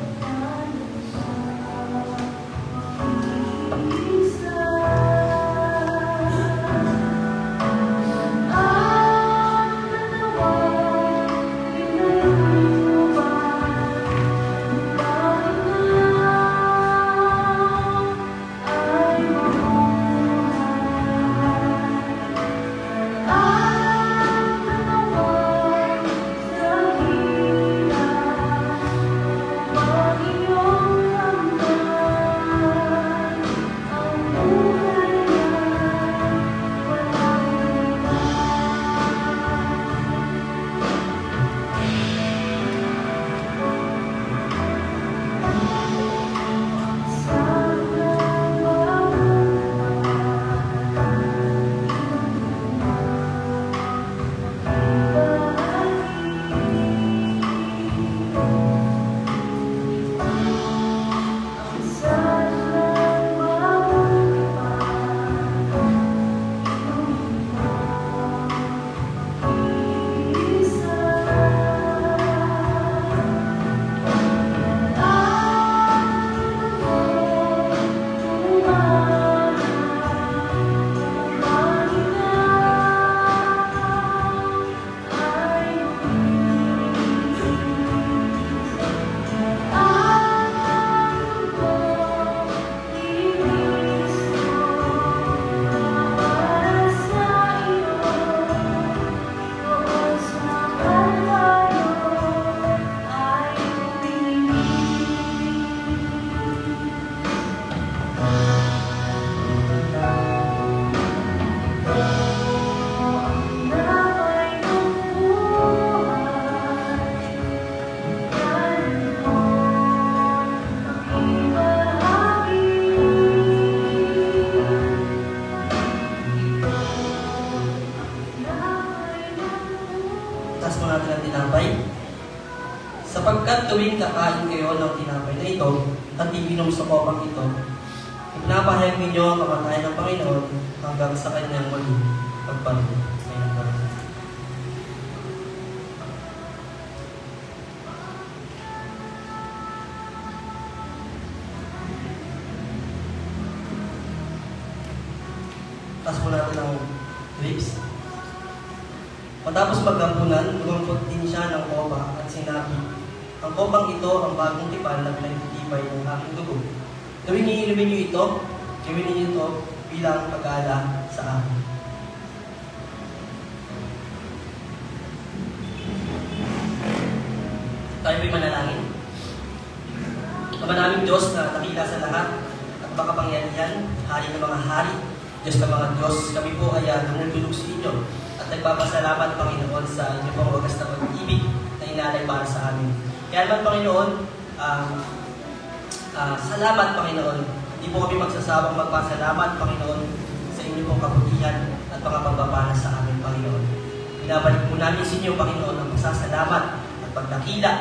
Sapagkat tuwing kakain kayo ng tinapay na ito at ibinom sa kopang ito, ipinapahayag ninyo ang kamatayan ng Panginoon hanggang sa kanyang muli pagpalik. Taas po natin ang lips. Matapos maghampunan, lumampot din siya ng kopa at sinabi, ang kopang ito ang bagong tipan na pinagtitibay ng aking dugo. Tuwing iinumin niyo ito, gawin niyo ito bilang pag-aala sa akin. Tayo po'y manalangin. Ama naming Diyos na nakila sa lahat at makapangyarihan, hari ng mga hari, Diyos ng mga Diyos, kami po ay tumutulog sa inyo at nagpapasalamat, Panginoon, sa inyo pong wagas na pag-ibig na inalay para sa amin. Kaya naman, Panginoon, salamat, Panginoon. Hindi po kami magsasawang magpasalamat, Panginoon, sa inyo pong kabutihan at mga pagpapala sa amin, Panginoon. Binabalik po namin sa inyo, Panginoon, ang pasasalamat at pagdakila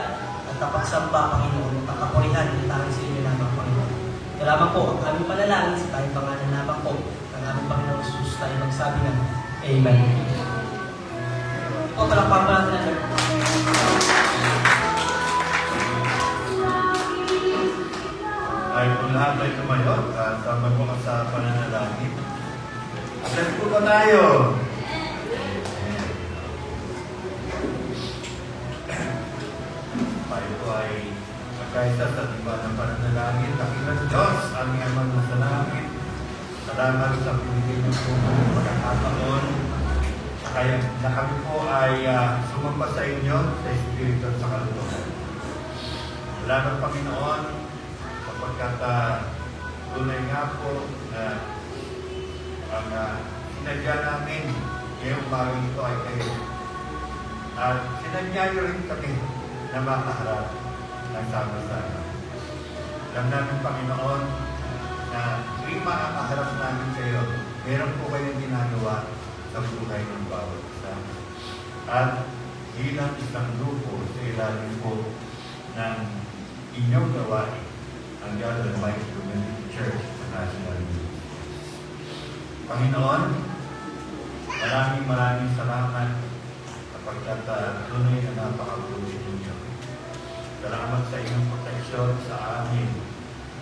at tapagsamba, Panginoon, at ang kapurihan at tanging sa inyo lamang, Panginoon. Salamat po ang aming panalangin sa tayong pangalan lamang po ng aming Panginoon Jesus tayo magsabi na Amen. O, palakpakan natin na Lord.
Ay kung lahat ay tumayo at magbuka sa pananalangin. Alas po ba tayo? Tayo po ay magkaisa sa diba ng pananalangin. Dakilang Diyos, aming amang nasa langit. Salamat sa pinigay niyo po ng pagkakataon. Kaya na kami po ay sumamba sa inyo sa Espiritu at sa kalutugan. Salamat, Panginoon, sapagkat tunay nga po na ang sinadya namin ngayong umagang ito ay kayo. At sinadya niyo rin kami na makaharap ng sama-sama. Alam namin, Panginoon, na tuwing makakaharap namin kayo, meron po kayong ginagawa sa buhay ng bawat isa. At bilang isang grupo sa ilalim po ng inyong gawain, ang God Almighty Community Church National Youth. Panginoon, maraming salamat sapagkat tunay na napakabuti ninyo. Salamat sa inyong proteksyon sa amin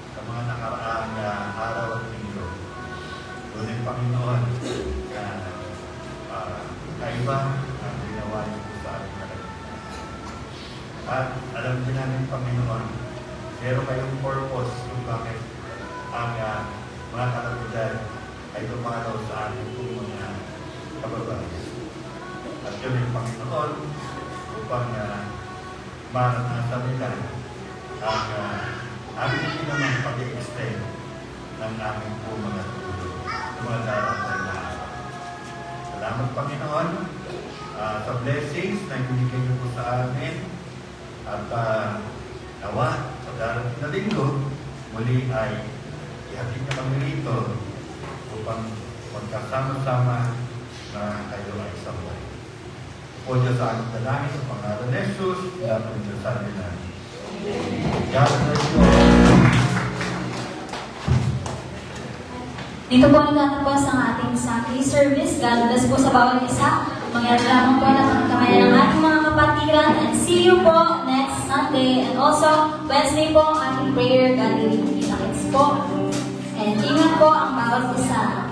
sa mga nakaraang araw at linggo. Tunay Panginoon na kaiba ang ginawa niyo po sa ating kalagitnaan. At alam din namin, Panginoon, meron kayong purpose kung bakit ang mga kalagitnaan ay dumalaw sa ating mga kababayan. At yun yung Panginoon upang maranasan nila ang aming naman pag-i-extend ng aming po mga tulong, mga darating na araw. Salamat Panginoon sa blessings na binigay niyo po sa amin at nawa sa darating na linggo muli ay ihatid niyo kami rito upang magkasama-sama na kayo ay isang buhay. Po Diyos sa aking dalangin sa pangalan ni Jesus, dapat Diyos sa amin namin. God bless you.
Dito po nagtatapos ang ating Sunday service. God bless po sa bawat isa. Mangyari lamang po na pagkamayan ng ating mga kapatiran. And see you po next Sunday. And also, Wednesday po ang ating prayer gathering. Kita-kits po. And ingat po ang bawat isa.